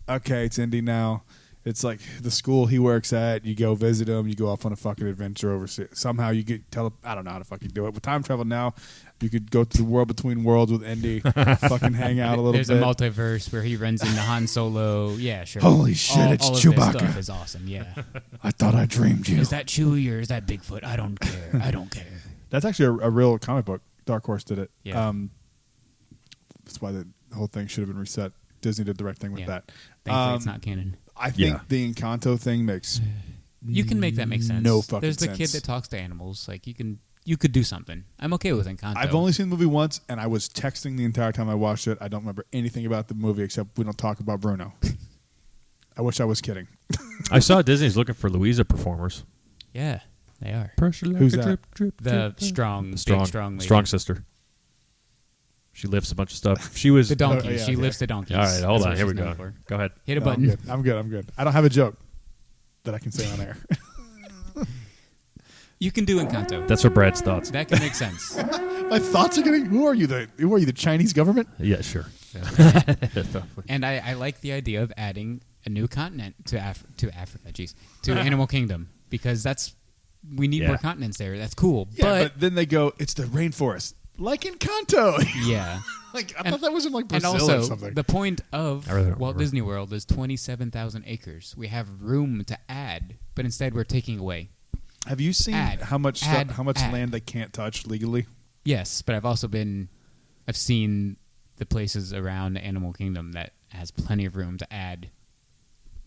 Okay, it's Indy now. It's like the school he works at. You go visit him. You go off on a fucking adventure overseas. Somehow you get I don't know how to fucking do it. With time travel now, you could go to the world between worlds with Indy, fucking hang out a little There's bit. a multiverse where he runs into Han Solo. Yeah, sure. Holy shit, it's all of Chewbacca. This stuff is awesome. Yeah. I thought I dreamed you. Is that Chewie or is that Bigfoot? I don't care. I don't care. That's actually a real comic book. Dark Horse did it. Yeah. That's why the whole thing should have been reset. Disney did the right thing with Yeah. that. Thankfully, it's not canon. I think Yeah. the Encanto thing makes You can make that make sense. No fucking There's the sense. kid that talks to animals. Like you could do something. I'm okay with Encanto. I've only seen the movie once, and I was texting the entire time I watched it. I don't remember anything about the movie except we don't talk about Bruno. I wish I was kidding. I saw Disney's looking for Louisa performers. Yeah, they are. Pressure like Who's a that? drip, drip, The drip. strong, The big, strong lady. strong sister. She lifts a bunch of stuff. She was The donkey. Oh, yeah, she yeah. lifts the donkeys. All right, hold That's on. what Here we she's go. known for. Go ahead. Hit a No, button. I'm good. I don't have a joke that I can say on air. You can do Encanto. That's what Brad's thoughts. That can make sense. My thoughts are getting. Who are you? The Chinese government? Yeah, sure. Yeah. And I like the idea of adding a new continent to Africa. Jeez, to Animal Kingdom because we need Yeah. more continents there. That's cool. Yeah, but then they go. It's the rainforest, like Encanto. Yeah. Like I thought that was in like And Brazil or also, something. the point of I really don't Walt remember. Disney World is 27,000 acres. We have room to add, but instead we're taking away. Have you seen Add. how much Add. land they can't touch legally? Yes, but I've seen the places around Animal Kingdom that has plenty of room to add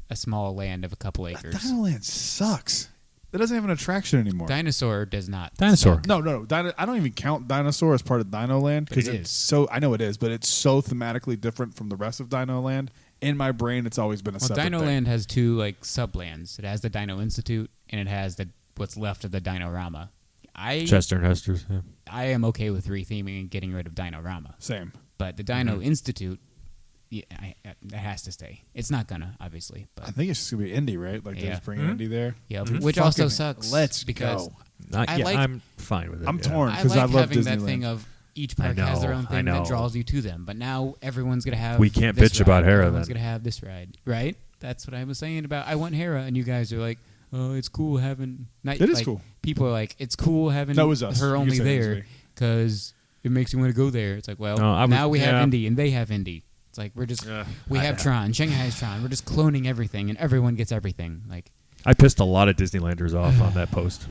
a small land of a couple acres. Dinoland sucks. It doesn't have an attraction anymore. Dinosaur does not. Dinosaur. suck. No. I don't even count Dinosaur as part of Dino Land But because it it's is. so. I know it is, but it's so thematically different from the rest of Dino Land. in my brain, it's always been a Well, separate Dino thing. Land has two like sublands. It has the Dino Institute, and it has what's left of the Dinorama. Chester and Hester's. Yeah. I am okay with retheming and getting rid of Dinorama, Same. but the Dino Institute, yeah, it has to stay. It's not gonna, obviously, I but think it's just gonna be Indy, right? Like, Yeah. just bring Indy there. yeah, Dude, which also fucking sucks. Let's because go. I'm fine with it. I'm yeah. torn I because like I love having that Disneyland. thing of each I park has their know, own I thing that know. draws you to them. But now everyone's gonna have. We can't this bitch about ride. Hera, Everyone's then. gonna have this ride, right? That's what I was saying about. I want Hera, and you guys are like, "Oh, it's cool having." It is like, cool. People are like, "It's cool having That was us. her You only can say it was there me. because it makes you want to go there." It's like, well, No, I was- now we have yeah. Indy, and they have Indy. It's like we're just we I- have Tron, Shanghai has Tron. We're just cloning everything, and everyone gets everything. Like, I pissed a lot of Disneylanders off on that post.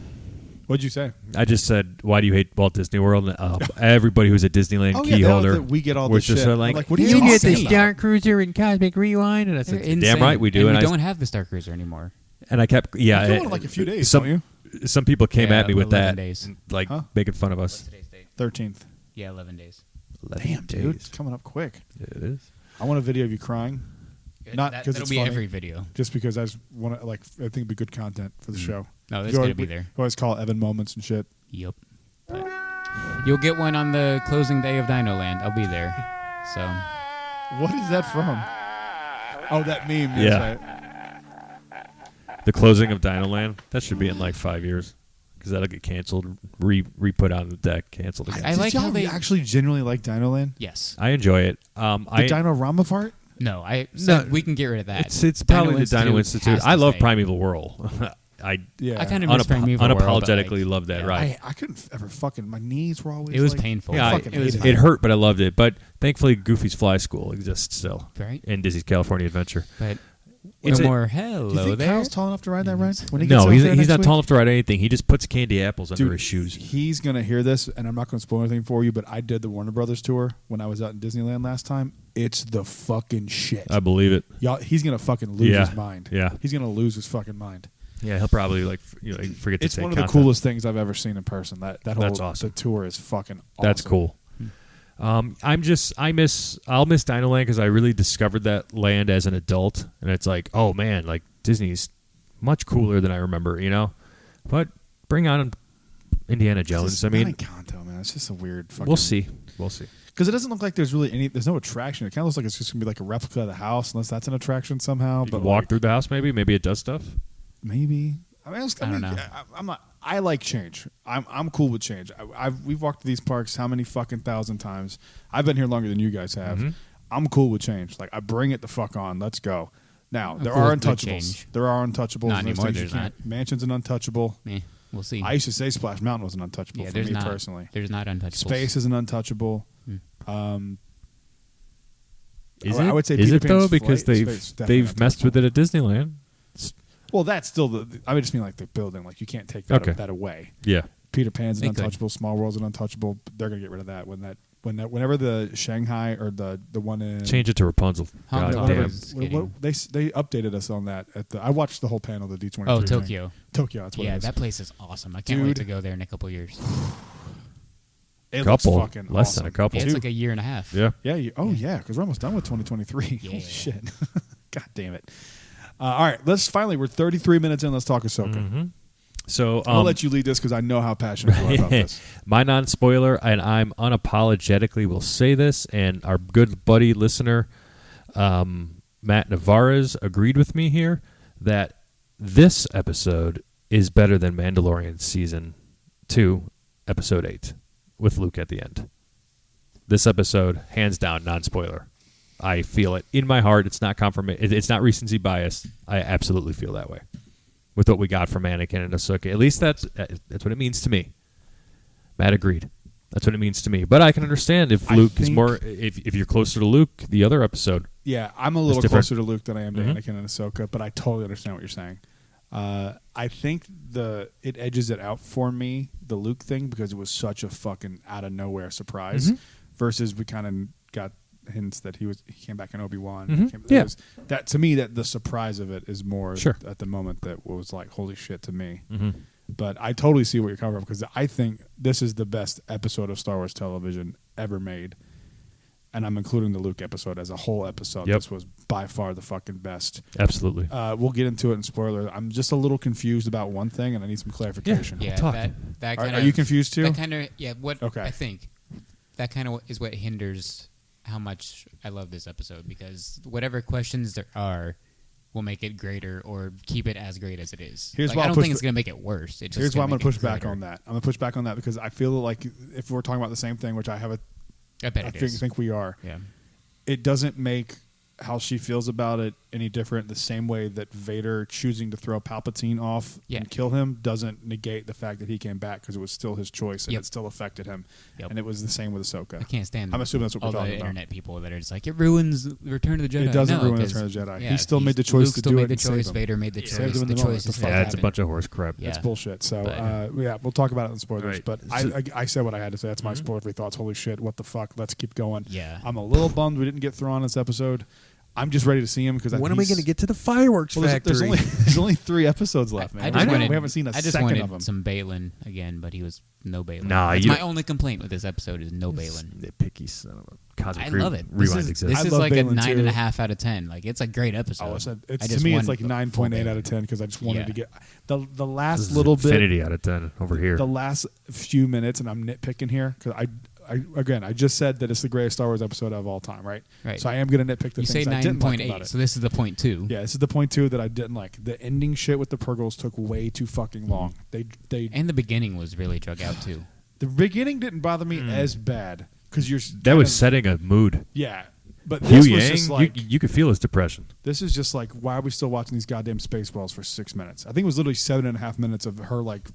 What'd you say? I just said, "Why do you hate Walt Disney World?" And, everybody who's a Disneyland key holder, we get all was this just shit. like, what are you "You talking get the about? Star Cruiser and Cosmic Rewind," and I they're said, insane. "Damn right we do." And we I don't have the Star Cruiser anymore. and I kept, yeah. You're going in like a few days, some, don't Some people came Yeah, at me with 11 that, days. like Huh? making fun of us. Today's date? 13th. Yeah, 11 days. 11 Damn, dude, days. it's coming up quick. It is. I want a video of you crying, not because that'll it's be funny, every video. just because I just want to. Like, I think it'd be good content for the show. No, that's You gonna always- be there. we always call it Evan moments and shit. Yep. But you'll get one on the closing day of Dino Land. I'll be there. So What is that from? Oh, that meme. Yeah. Yes, right. The closing of Dino Land, that should be in like 5 years. Because that'll get canceled, re-put on the deck, canceled again. I Did like y'all how they- actually genuinely like Dino Land. yes. I enjoy it. The Dino Rama part. No, I said we can get rid of that. It's probably the Dino Institute. has to I love stay. Primeval Whirl. I Yeah, I kind of miss Primeval World, but, unapologetically like, love that yeah. ride. I couldn't ever fucking. My knees were always. It was like, painful. Yeah, fucking it was hated it hurt, but I loved it. But thankfully, Goofy's Fly School exists still right. in Disney's California Adventure. But It's no a- more Do you hello think there. Kyle's tall enough to ride that ride? When he gets No, out he's there not next tall week? enough to ride anything. He just puts candy apples under Dude, his shoes. He's gonna hear this, and I'm not gonna spoil anything for you. But I did the Warner Brothers tour when I was out in Disneyland last time. It's the fucking shit. I believe it. Y'all, he's gonna fucking lose Yeah. his mind. Yeah. He's gonna lose his fucking mind. Yeah, he'll probably forget to It's take one of the content. coolest things I've ever seen in person. That whole That's awesome. The tour is fucking awesome. That's cool. I'll miss Dino Land because I really discovered that land as an adult, and it's like, oh man, like Disney's much cooler than I remember, you know. But bring on Indiana Jones. I mean, Encanto, man. It's just a weird. Fucking, we'll see. Because it doesn't look like there's really any. There's no attraction. It kind of looks like it's just gonna be like a replica of the house, unless that's an attraction somehow. You but can walk like, through the house, maybe it does stuff. maybe. I mean, I don't know. I'm not. I like change. I'm cool with change. We've walked to these parks how many fucking thousand times. I've been here longer than you guys have. Mm-hmm. I'm cool with change. Like I bring it the fuck on. Let's go. Now I'm there cool are with good untouchables. change. There are untouchables. Not and those anymore, things you there's can't- Mansion's an untouchable. We'll see. I used to say Splash Mountain was an untouchable yeah, for there's me not personally. There's not untouchables. Space is an untouchable. Is I it? would say Is Peter it though? Pan's Because Flight Space definitely they've messed with it at Disneyland. Well, that's still the. I just mean like the building. Like you can't take that, Okay. that away. Yeah. Peter Pan's an They could. untouchable. Small World's an untouchable. They're gonna get rid of that whenever the Shanghai or the one in Change it to Rapunzel. Hong God Kong damn. is what- getting- they updated us on that at the. I watched the whole panel, the D23. Oh, thing. Tokyo. Tokyo. That's what Yeah, it is. that place is awesome. I can't wait Dude. to go there in a couple years. It looks Couple. fucking Less awesome. than a couple. Yeah, Dude. it's like a year and a half. Yeah. Yeah. Yeah. Because we're almost done with 2023. Yeah. Holy shit. God damn it. All right. We're 33 minutes in. Let's talk Ahsoka. Mm-hmm. So I'll let you lead this because I know how passionate you are about this. my non-spoiler, and I'm unapologetically will say this, and our good buddy listener, Matt Navarez, agreed with me here that this episode is better than Mandalorian Season 2, Episode 8, with Luke at the end. This episode, hands down, non-spoiler. I feel it in my heart. It's not confirmation. It's not recency bias. I absolutely feel that way with what we got from Anakin and Ahsoka. At least that's what it means to me. Matt agreed. That's what it means to me. But I can understand if I Luke is think- more. If you're closer to Luke, the other episode. Yeah, I'm a little different. closer to Luke than I am to Mhm. Anakin and Ahsoka, but I totally understand what you're saying. I think it edges it out for me, the Luke thing, because it was such a fucking out of nowhere surprise. Mhm. Versus we kind of got hints that he came back in Obi-Wan. Mhm. Yeah. That to me, that the surprise of it is more Sure. at the moment that was like holy shit to me. Mm-hmm. But I totally see what you're coming from because I think this is the best episode of Star Wars television ever made. and I'm including the Luke episode as a whole episode. Yep. This was by far the fucking best. Absolutely. We'll get into it in spoiler. I'm just a little confused about one thing, and I need some clarification. Yeah, talk. that Are, kind are of. you confused too? That kind of What Okay. I think that kind of is what hinders how much I love this episode, because whatever questions there are will make it greater or keep it as great as it is. Here's Like, why I I'll don't push think it's ba- going to make it worse. It's just Here's why I'm going going to to push back on that. I'm going to push back on that because I feel like if we're talking about the same thing, which I have I bet I it think, is. think we are, Yeah. it doesn't make how she feels about it any different. The same way that Vader choosing to throw Palpatine off Yeah. and kill him doesn't negate the fact that he came back because it was still his choice and Yep. it still affected him. Yep. And it was the same with Ahsoka. I can't stand. I'm assuming that's what all we're the talking about. internet people that are just like, it ruins Return of the Jedi. It doesn't No, ruin 'cause- Return of the Jedi. Yeah, He still made the choice Luke to still do made it the and save choice. him. Vader made the Saved choice. him in The the moment. choice The is fuck still Yeah, it's a happening. bunch of horse crap. Yeah. It's bullshit. So But- yeah, we'll talk about it in spoilers. Right. But I said what I had to say. That's my spoiler-free thoughts. Holy shit! What the fuck? Let's keep going. Yeah. I'm a little bummed we didn't get Thrawn this episode. I'm just ready to see him because When are we going to get to the fireworks Well, there's factory? there's only 3 episodes left, man. I We just haven't- wanted, we haven't seen a I just second wanted of him. some Balin again, but he was no Balin. Nah, That's you- my only complaint with this episode is no Balin. Nitpicky son of a cosmic I love it. Rewind This exists. is I love like Balin, a too. 9.5 out of 10. Like, it's a great episode. Oh, to I just me, want it's like full 9.8 Balin. out of 10 because I just wanted Yeah. to get the This last is little bit, infinity out of 10 over here. the last few minutes, and I'm nitpicking here because I just said that it's the greatest Star Wars episode of all time, right? Right. So I am going to nitpick the You say things I didn't like about 9.8, it. so this is the point 2. Yeah, this is the point 2 that I didn't like. The ending shit with the Purgles took way too fucking long. They And the beginning was really drug out, too. the beginning didn't bother me as bad because you're that was setting a mood. yeah. But Liu this was Yang, just like you could feel his depression. this is just like why are we still watching these goddamn space wells for 6 minutes? I think it was literally 7.5 minutes of her like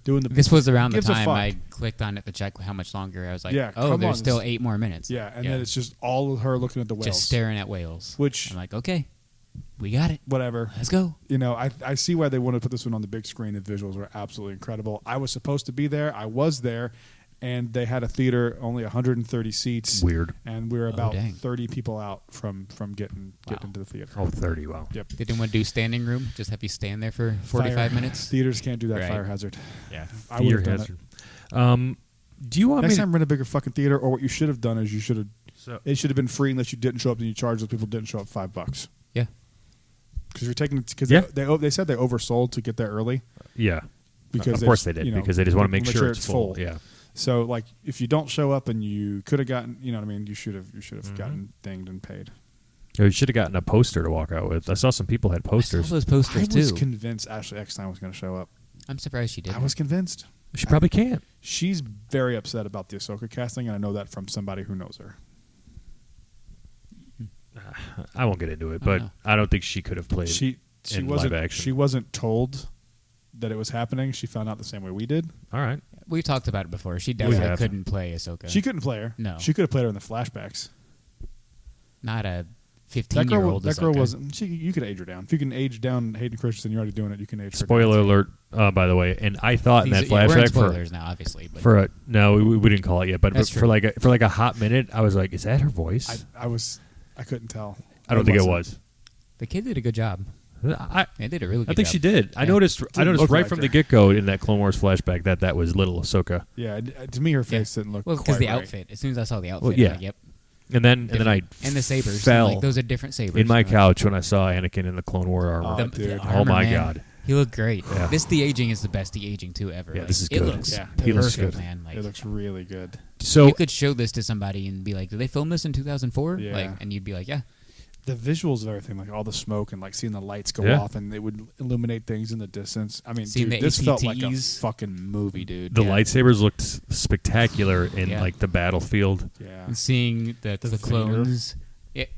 doing the. This was around the gives a time fuck. I clicked on it to check how much longer. I was like, Yeah, oh, come there's on, still this- 8 more minutes. Yeah, and then it's just all of her looking at the whales. just staring at whales. Which I'm like, okay, we got it. whatever. Let's go. You know, I see why they wanted to put this one on the big screen. The visuals were absolutely incredible. I was supposed to be there. I was there, and they had a theater only 130 seats. Weird. And we were about dang. 30 people out from getting Wow. into the theater. Oh, 30, wow. Yep. They didn't want to do standing room. Just have you stand there for 45 Fire- minutes. Theaters can't do that. Right. Fire hazard. Yeah. I would have done hazard. it. Do you want Next me time, rent a bigger fucking theater. Or what you should have done is you should have. So- It should have been free unless you didn't show up and you charged those people who didn't show up $5. Yeah. Because you're taking because Yeah. they said they oversold to get there early. Yeah. Because of course they they did, you know, because they just want to make sure it's full. full. Yeah. So like if you don't show up and you could have gotten, you know what I mean, you should have Mm-hmm. gotten dinged and paid. You should have gotten a poster to walk out with. I saw some people had I posters. saw those I posters was too. convinced Ashley Eckstein was going to show up. I'm surprised she did. I was convinced. She probably can't. She's very upset about the Ahsoka casting, and I know that from somebody who knows her. I won't get into it, I but don't know. I don't think she could have played. She in wasn't live action. she wasn't told that it was happening. She found out the same way we did. All right. We talked about it before. She have. definitely couldn't play Ahsoka. She couldn't play her. No. She could have played her in the flashbacks. Not a That girl, 15-year-old that girl Ahsoka. wasn't. You could age her down. If you can age down Hayden Christensen, you're already doing it. You can age her Spoiler down. alert, by the way. And I thought in that We're in flashback spoilers now, obviously. But for a no, we didn't call it yet, but That's for true. like a hot minute, I was like, is that her voice? I couldn't tell. I don't think it wasn't. was. the kid did a good job. I They did a really good I think job. she did. I Yeah. noticed Didn't look right like from her. the get go in that Clone Wars flashback that was little Ahsoka. Yeah, to me, her face didn't look. Well, quite because the right. outfit. As soon as I saw the outfit, Well, I was yeah. like, yep. And then I And the sabers. fell Like, those are different sabers. in my Right. couch when I saw Anakin in the Clone War armor. Oh, dude. armor, Oh my man. God. He looked great. Yeah. This de aging is the best de aging too ever. Yeah, Like, this is It good. looks Yeah, he looks perfect, good. man. Like, It looks really good. So you could show this to somebody and be like, "Did they film this in 2004?" Yeah. Like, and you'd be like, "Yeah." The visuals of everything, like all the smoke and like seeing the lights go Yeah. off, and they would illuminate things in the distance. I mean, Seeing dude, the this felt like a AT-ATs. fucking movie, dude. the Yeah. lightsabers looked spectacular in Yeah. like the battlefield. Yeah, And seeing the Vader. clones.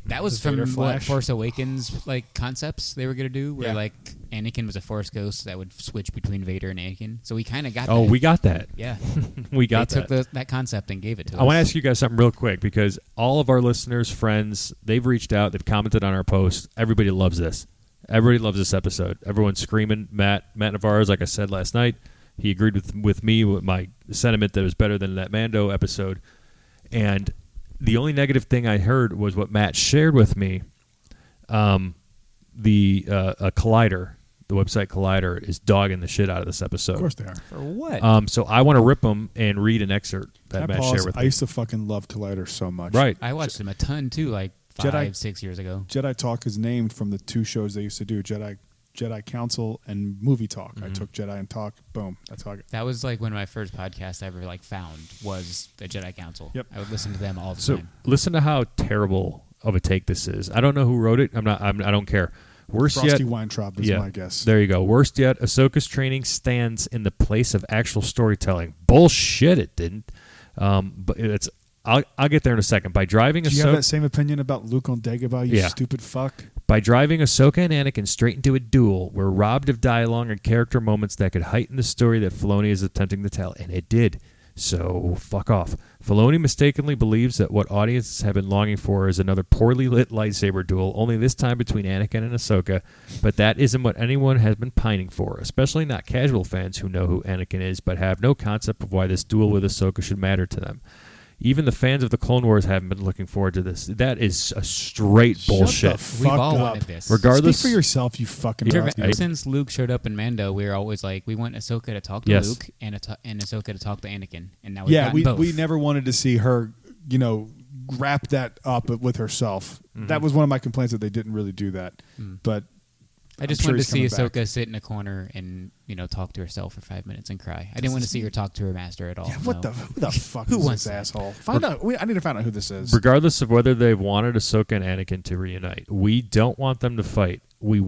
That was The from Vader what flash. Force Awakens like concepts they were gonna do, where Yeah. like Anakin was a Force ghost that would switch between Vader and Anakin. So we kind of got. Oh, that. we got that. yeah. We got they that. took that concept and gave it to us. I want to ask you guys something real quick because all of our listeners, friends, they've reached out, they've commented on our post. Everybody loves this. Everybody loves this episode. Everyone's screaming. Matt Navarro's, like I said last night, he agreed with me with my sentiment that it was better than that Mando episode. And the only negative thing I heard was what Matt shared with me, a collider the website Collider, is dogging the shit out of this episode. Of course they are. For what? So I want to rip them and read an excerpt that Matt shared with I me. used to fucking love Collider so much. Right. I watched them a ton too, like 5-6 years ago. Jedi Talk is named from the two shows they used to do, Jedi Council and Movie Talk. I took Jedi and Talk. Boom. That's how I got. That was like one of my first podcasts I ever found was the Jedi Council. Yep. I would listen to them all the So time. listen to how terrible of a take this is. I don't know who wrote it. I don't care. Worse Frosty yet, Weintraub is my guess. There you go. Worst yet, Ahsoka's training stands in the place of actual storytelling. Bullshit, it didn't. But it's. I'll get there in a second. By driving Do you Ahsoka, have that same opinion about Luke on Dagobah, you stupid fuck? by driving Ahsoka and Anakin straight into a duel, we're robbed of dialogue and character moments that could heighten the story that Filoni is attempting to tell, and it did. So fuck off. Filoni mistakenly believes that what audiences have been longing for is another poorly lit lightsaber duel, only this time between Anakin and Ahsoka, but that isn't what anyone has been pining for, especially not casual fans who know who Anakin is but have no concept of why this duel with Ahsoka should matter to them. Even the fans of the Clone Wars haven't been looking forward to this. That is a straight bullshit. Shut the We've fuck all up. wanted this. Regardless, Speak for yourself, you fucking Ever bastard. since Luke showed up in Mando, we were always like, we want Ahsoka to talk to Yes. Luke and Ahsoka to talk to Anakin, and now we've Yeah, gotten both. we never wanted to see her, wrap that up with herself. That was one of my complaints that they didn't really do that. But I just I'm sure wanted to he's see coming Ahsoka sit in a corner and talk to herself for 5 minutes and cry. I didn't want to see her talk to her master at all. yeah, who the fuck Who is wants this that? asshole? Find out. I need to find out who this is. regardless of whether they've wanted Ahsoka and Anakin to reunite, we don't want them to fight. He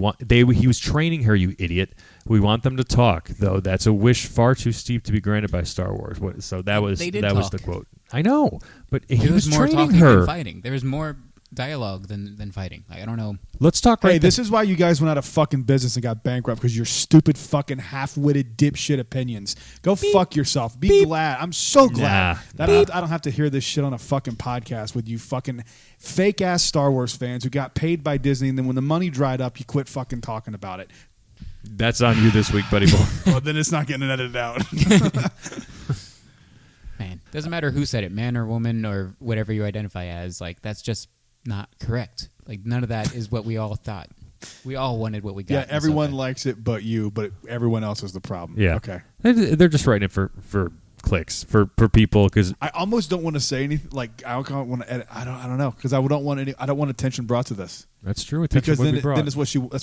was training her, you idiot. We want them to talk, though. That's a wish far too steep to be granted by Star Wars. So that was They did was talk. the quote. I know, but he There was was more training talking her. than fighting. There was more dialogue than fighting. Like, I don't know. Let's talk right Hey, this is why you guys went out of fucking business and got bankrupt, because your stupid fucking half-witted dipshit opinions. Go fuck yourself. Be glad. I'm so glad that I don't have to hear this shit on a fucking podcast with you fucking fake-ass Star Wars fans who got paid by Disney, and then when the money dried up, you quit fucking talking about it. That's on you this week, buddy boy. Well, then it's not getting edited out. Man, doesn't matter who said it, man or woman or whatever you identify as. Like, that's just not correct. Like, none of that is what we all thought. We all wanted what we got. Yeah, in everyone Ahsoka. likes it but you, but everyone else is the problem. Yeah. Okay. They're just writing it for clicks, for people, because I almost don't want to say anything. Like, I don't want to edit. I don't know, because I don't want attention brought to this. that's true. Attention Because would then, be brought. then that's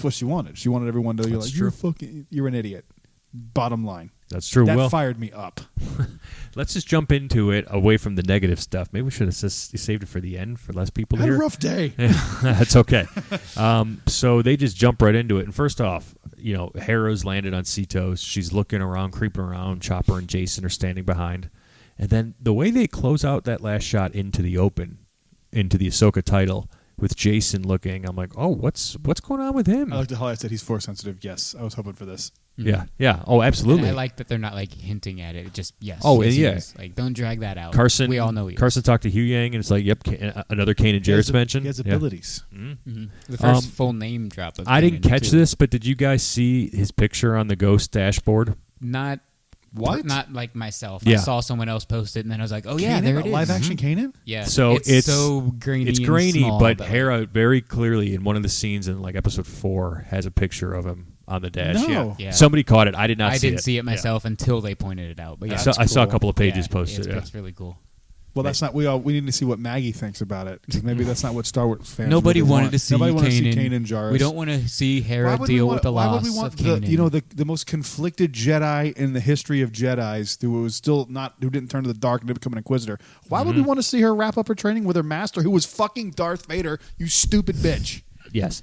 what she wanted. She wanted everyone to be That's like, true. you're an idiot. Bottom line. That's true. That Well, fired me up. let's just jump into it away from the negative stuff. Maybe we should have saved it for the end for less people I had here. a rough day. That's okay. So they just jump right into it. And first off, Hera's landed on Cetos. She's looking around, creeping around. Chopper and Jason are standing behind. And then the way they close out that last shot into the open, into the Ahsoka title, with Jason looking, I'm like, oh, what's going on with him? I like the highlight said he's force sensitive. Yes, I was hoping for this. Yeah. Oh, absolutely. And I like that they're not like hinting at it. Just yes. Oh, yes, yeah. yes. Like, don't drag that out. Carson, we all know he is. Carson talked to Hugh Yang, and it's like, yep, another Kanan Jarrus mention. He has Yeah. abilities. Mhm. The first full name drop of I didn't Kanan, catch too. this, but did you guys see his picture on the Ghost dashboard? Not What? Not like myself. Yeah. I saw someone else post it, and then I was like, oh yeah, Kanan? there it is. Live action Kanan? Yeah. So it's so grainy. It's and grainy, small, but like- Hera very clearly in one of the scenes in like episode 4 has a picture of him on the dash. No. Yeah. Somebody caught it. I did not I see dent it. see it myself until they pointed it out. But yeah, I saw a cool. couple of pages yeah, posted. It's, Yeah. it's really cool. Well, that's not. We need to see what Maggie thinks about it, because maybe that's not what Star Wars fans. Nobody really wanted want. to see Nobody wanted Kanan. to see Kanan Jarrus. We don't want to see Why Hera would we deal want- with the why loss would we want of the Kanan. the most conflicted Jedi in the history of Jedis, who was still not, who didn't turn to the dark and didn't become an Inquisitor? Why would we want to see her wrap up her training with her master, who was fucking Darth Vader? You stupid bitch. Yes.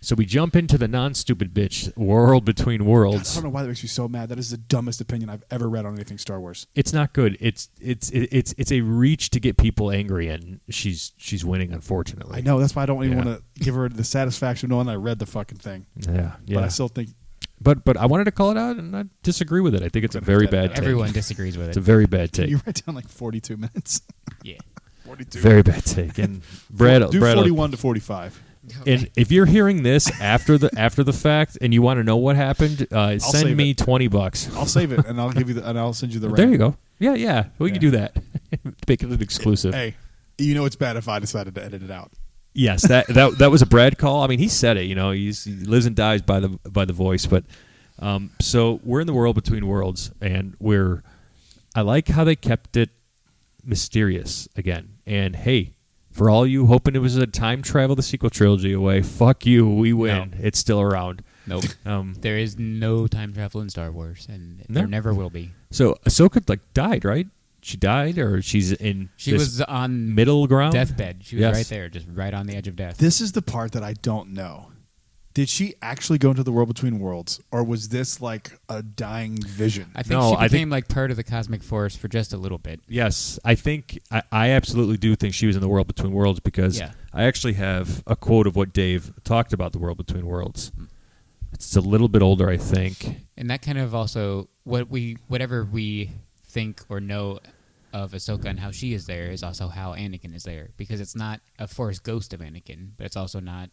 So we jump into the non-stupid bitch world between I worlds. don't know why that makes me so mad. That is the dumbest opinion I've ever read on anything Star Wars. It's not good. It's a reach to get people angry, and she's winning, unfortunately. I know, that's why I don't even Yeah. want to give her the satisfaction of knowing I read the fucking thing. Yeah. But I still think But I wanted to call it out, and I disagree with it. I think it's a very bad take. Everyone disagrees with It's it. a very bad take. you write down like 42 minutes. Yeah. 42. Very bad take. And Brad, Do Brad, 41 to 45. and if you're hearing this after the fact, and you want to know what happened, send save me it. $20. I'll save it and I'll give you and I'll send you the. There rant. you go. Yeah. We Yeah. can do that. Make it an exclusive. Hey, you know it's bad if I decided to edit it out. Yes, that was a Brad call. I mean, he said it. He lives and dies by the voice. But so we're in the world between worlds, and I like how they kept it mysterious again. And hey, for all you hoping it was a time travel, the sequel trilogy away, fuck you, we win. No. It's still around. Nope. There is no time travel in Star Wars, and No. there never will be. So Ahsoka died, right? She died, or she's in. She was on middle ground deathbed. She was Yes. right there, just right on the edge of death. This is the part that I don't know. Did she actually go into the world between worlds, or was this like a dying vision? I think No, she I became like part of the cosmic force for just a little bit. Yes, I think I absolutely do think she was in the world between worlds because Yeah. I actually have a quote of what Dave talked about the world between worlds. It's a little bit older, I think. And that kind of also whatever we think or know of Ahsoka and how she is there is also how Anakin is there, because it's not a Force ghost of Anakin, but it's also not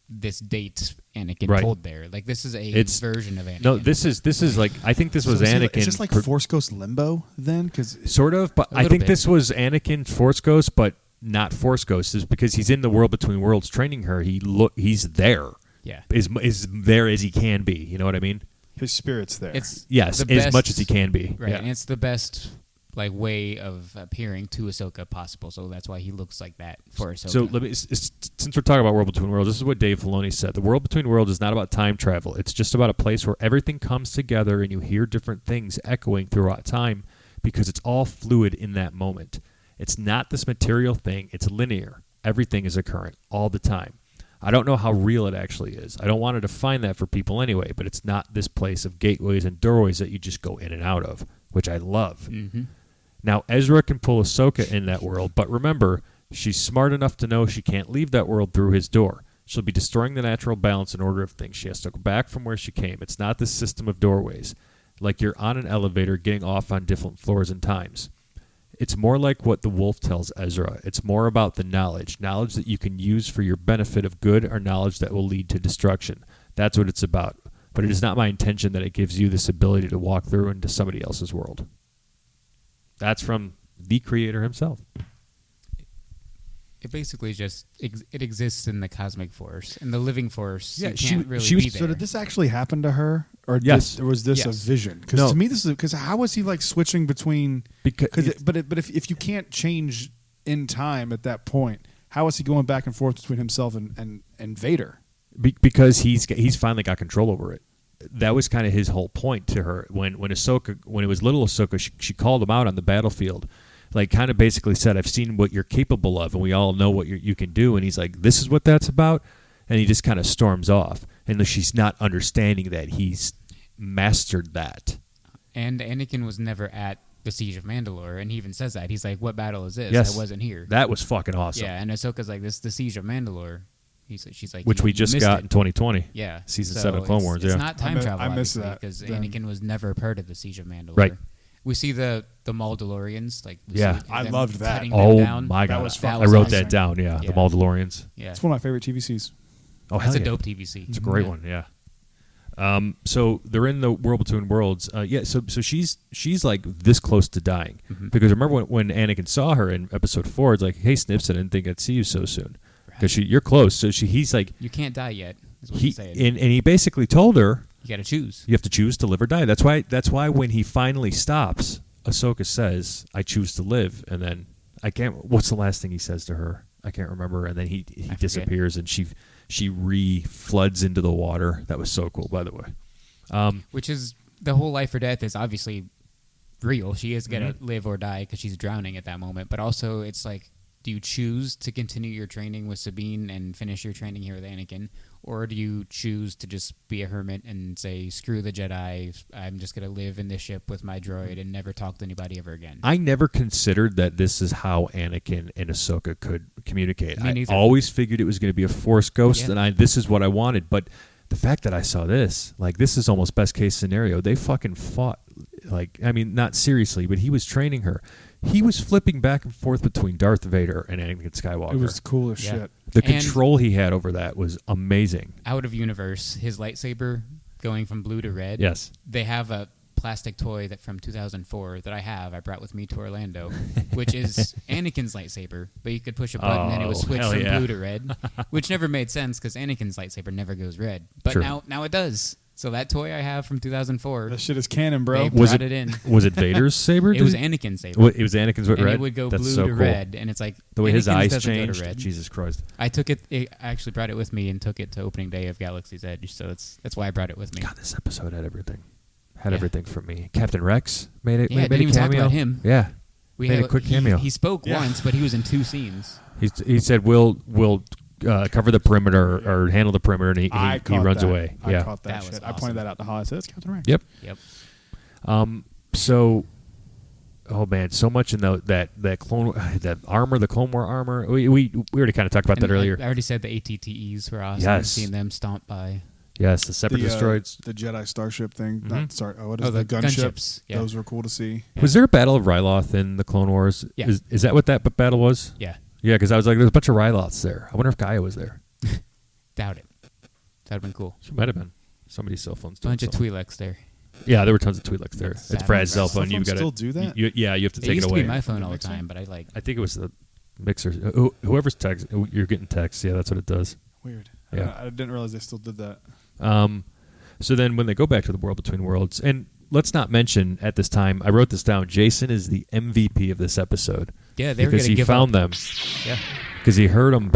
this date Anakin Right. told there. Like this is a It's- version of Anakin. No, this is like I think this was Anakin. Is this like Force Ghost Limbo then? Because Sort of, but I little think bit. this was Anakin Force Ghost, but not Force Ghost, is because he's in the world between worlds training her. He's there, yeah. is there as he can be. You know what I mean? his spirit's there. It's Yes, the as best- much as he can be. Right, Yeah. and it's the best way of appearing to Ahsoka possible. So that's why he looks like that for Ahsoka. So since we're talking about World Between Worlds, this is what Dave Filoni said. The World Between Worlds is not about time travel. It's just about a place where everything comes together and you hear different things echoing throughout time because it's all fluid in that moment. It's not this material thing. It's linear. Everything is occurring all the time. I don't know how real it actually is. I don't want to define that for people anyway, but it's not this place of gateways and doorways that you just go in and out of, which I love. Mm-hmm. Now, Ezra can pull Ahsoka in that world, but remember, she's smart enough to know she can't leave that world through his door. She'll be destroying the natural balance and order of things. She has to go back from where she came. It's not this system of doorways, like you're on an elevator getting off on different floors and times. It's more like what the wolf tells Ezra. It's more about the knowledge that you can use for your benefit of good or knowledge that will lead to destruction. That's what it's about. But it is not my intention that it gives you this ability to walk through into somebody else's world. That's from the creator himself. It basically just it exists in the cosmic force, and the living force. Yeah, you she- can't really she was- be So there. did this actually happen to her, or Yes. or was this a Yes. vision? Because No. to me, this is because how was he like switching between? Because But if you can't change in time at that point, how is he going back and forth between himself and Vader? because he's finally got control over it. That was kind of his whole point to her when it was little Ahsoka, she called him out on the battlefield, like kind of basically said, "I've seen what you're capable of, and we all know what you can do." And he's like, "This is what that's about," and he just kind of storms off, and she's not understanding that he's mastered that. And Anakin was never at the Siege of Mandalore, and he even says that. He's like, "What battle is this? Yes. I wasn't here." That was fucking awesome. Yeah, and Ahsoka's like, "This is the Siege of Mandalore." She's like, Which we you just missed got it." in 2020. Yeah, Season so 7 of Clone Wars, It's yeah. not time travel. I missed obviously, that because then. Anakin was never part of the Siege of Mandalore. Right. We see the Maldalorians, like we Yeah. see I them loved that. cutting them Oh down. my That god! was I fucking wrote amazing. that down. Yeah, Yeah. the Maldalorians. Yeah, It's one of my favorite TVCs. Oh, hell that's a yeah. dope TVC. It's a great one, yeah. So they're in the world between worlds. So she's like this close to dying because remember when Anakin saw her in Episode 4, it's like, "Hey, Snips, I didn't think I'd see you so soon because you're close." So he's like, You can't die yet. Is what he he's saying. and he basically told her, You got to choose. "You have to choose to live or die." That's why when he finally stops, Ahsoka says, "I choose to live," and then I can't. What's the last thing he says to her? I can't remember. And then he forget. disappears, and she re-floods into the water. That was so cool, by the way. Which is the whole life or death is obviously real. She is going to live or die because she's drowning at that moment. But also, it's like, do you choose to continue your training with Sabine and finish your training here with Anakin? Or do you choose to just be a hermit and say, screw the Jedi, I'm just going to live in this ship with my droid and never talk to anybody ever again? I never considered that this is how Anakin and Ahsoka could communicate. Me I neither. always figured it was going to be a Force ghost, Yeah. and this is what I wanted. But the fact that I saw this, like, this is almost best case scenario. They fucking fought. Like, I mean, not seriously, but he was training her. He was flipping back and forth between Darth Vader and Anakin Skywalker. It was cool as Yeah. shit. The And- control he had over that was amazing. Out of universe, his lightsaber going from blue to red. Yes. They have a plastic toy that from 2004 that I brought with me to Orlando, which is Anakin's lightsaber. But you could push a button and it would switch hell from yeah. blue to red, which never made sense because Anakin's lightsaber never goes red. But True. now it does. So that toy I have from 2004, That shit is canon, bro. they brought it in. Was it Vader's saber? It was Anakin's saber. What, it was Anakin's with And red? it would go That's blue so to cool. red, and it's like The way his Anakin's eyes doesn't go to changed. red. Jesus Christ. I actually brought it with me and took it to opening day of Galaxy's Edge, so that's why I brought it with me. God, this episode had everything. Had Yeah. everything from me. Captain Rex made it. Yeah, made didn't a even talk cameo. about him. Yeah, We made had a quick cameo. He spoke Yeah. once, but he was in 2 scenes. He said, "We'll cover the perimeter or handle the perimeter," and I he caught runs that. away. I Yeah. caught that, That was shit. I awesome. pointed that out to Holly. I said, "It's Captain Rex." Yep. Yep. So, oh man, so much in that clone that armor, the Clone War armor. We already kind of talked about that And earlier. I already said the ATTEs were awesome. Yes. Seeing them stomp by. Yes, the Separatist droids. the Jedi Starship thing. Not what is Oh, the the gunship? gunships, yeah. Those were cool to see. Was there a Battle of Ryloth in the Clone Wars? Yeah. Is that what that battle was? Yeah. Yeah, because I was like, there's a bunch of Ryloths there. I wonder if Gaia was there. Doubt it. That would have been cool. She might have been. Somebody's cell phone's doing Bunch of something. Twi'leks there. Yeah, there were tons of Twi'leks there. That's It's sad. Brad's cell Cell phone. You phones got still do that? Yeah, you have to It take used it to away. be my phone all the Mixer? time, but I like. I think it was the mixer. Whoever's text, you're getting texts. Yeah, that's what it does. Weird. Yeah. I didn't realize they still did that. So then when they go back to the World Between Worlds, and let's not mention at this time, I wrote this down, Jason is the MVP of this episode. Yeah, they were because gonna he give found up. them. Yeah. Because he heard them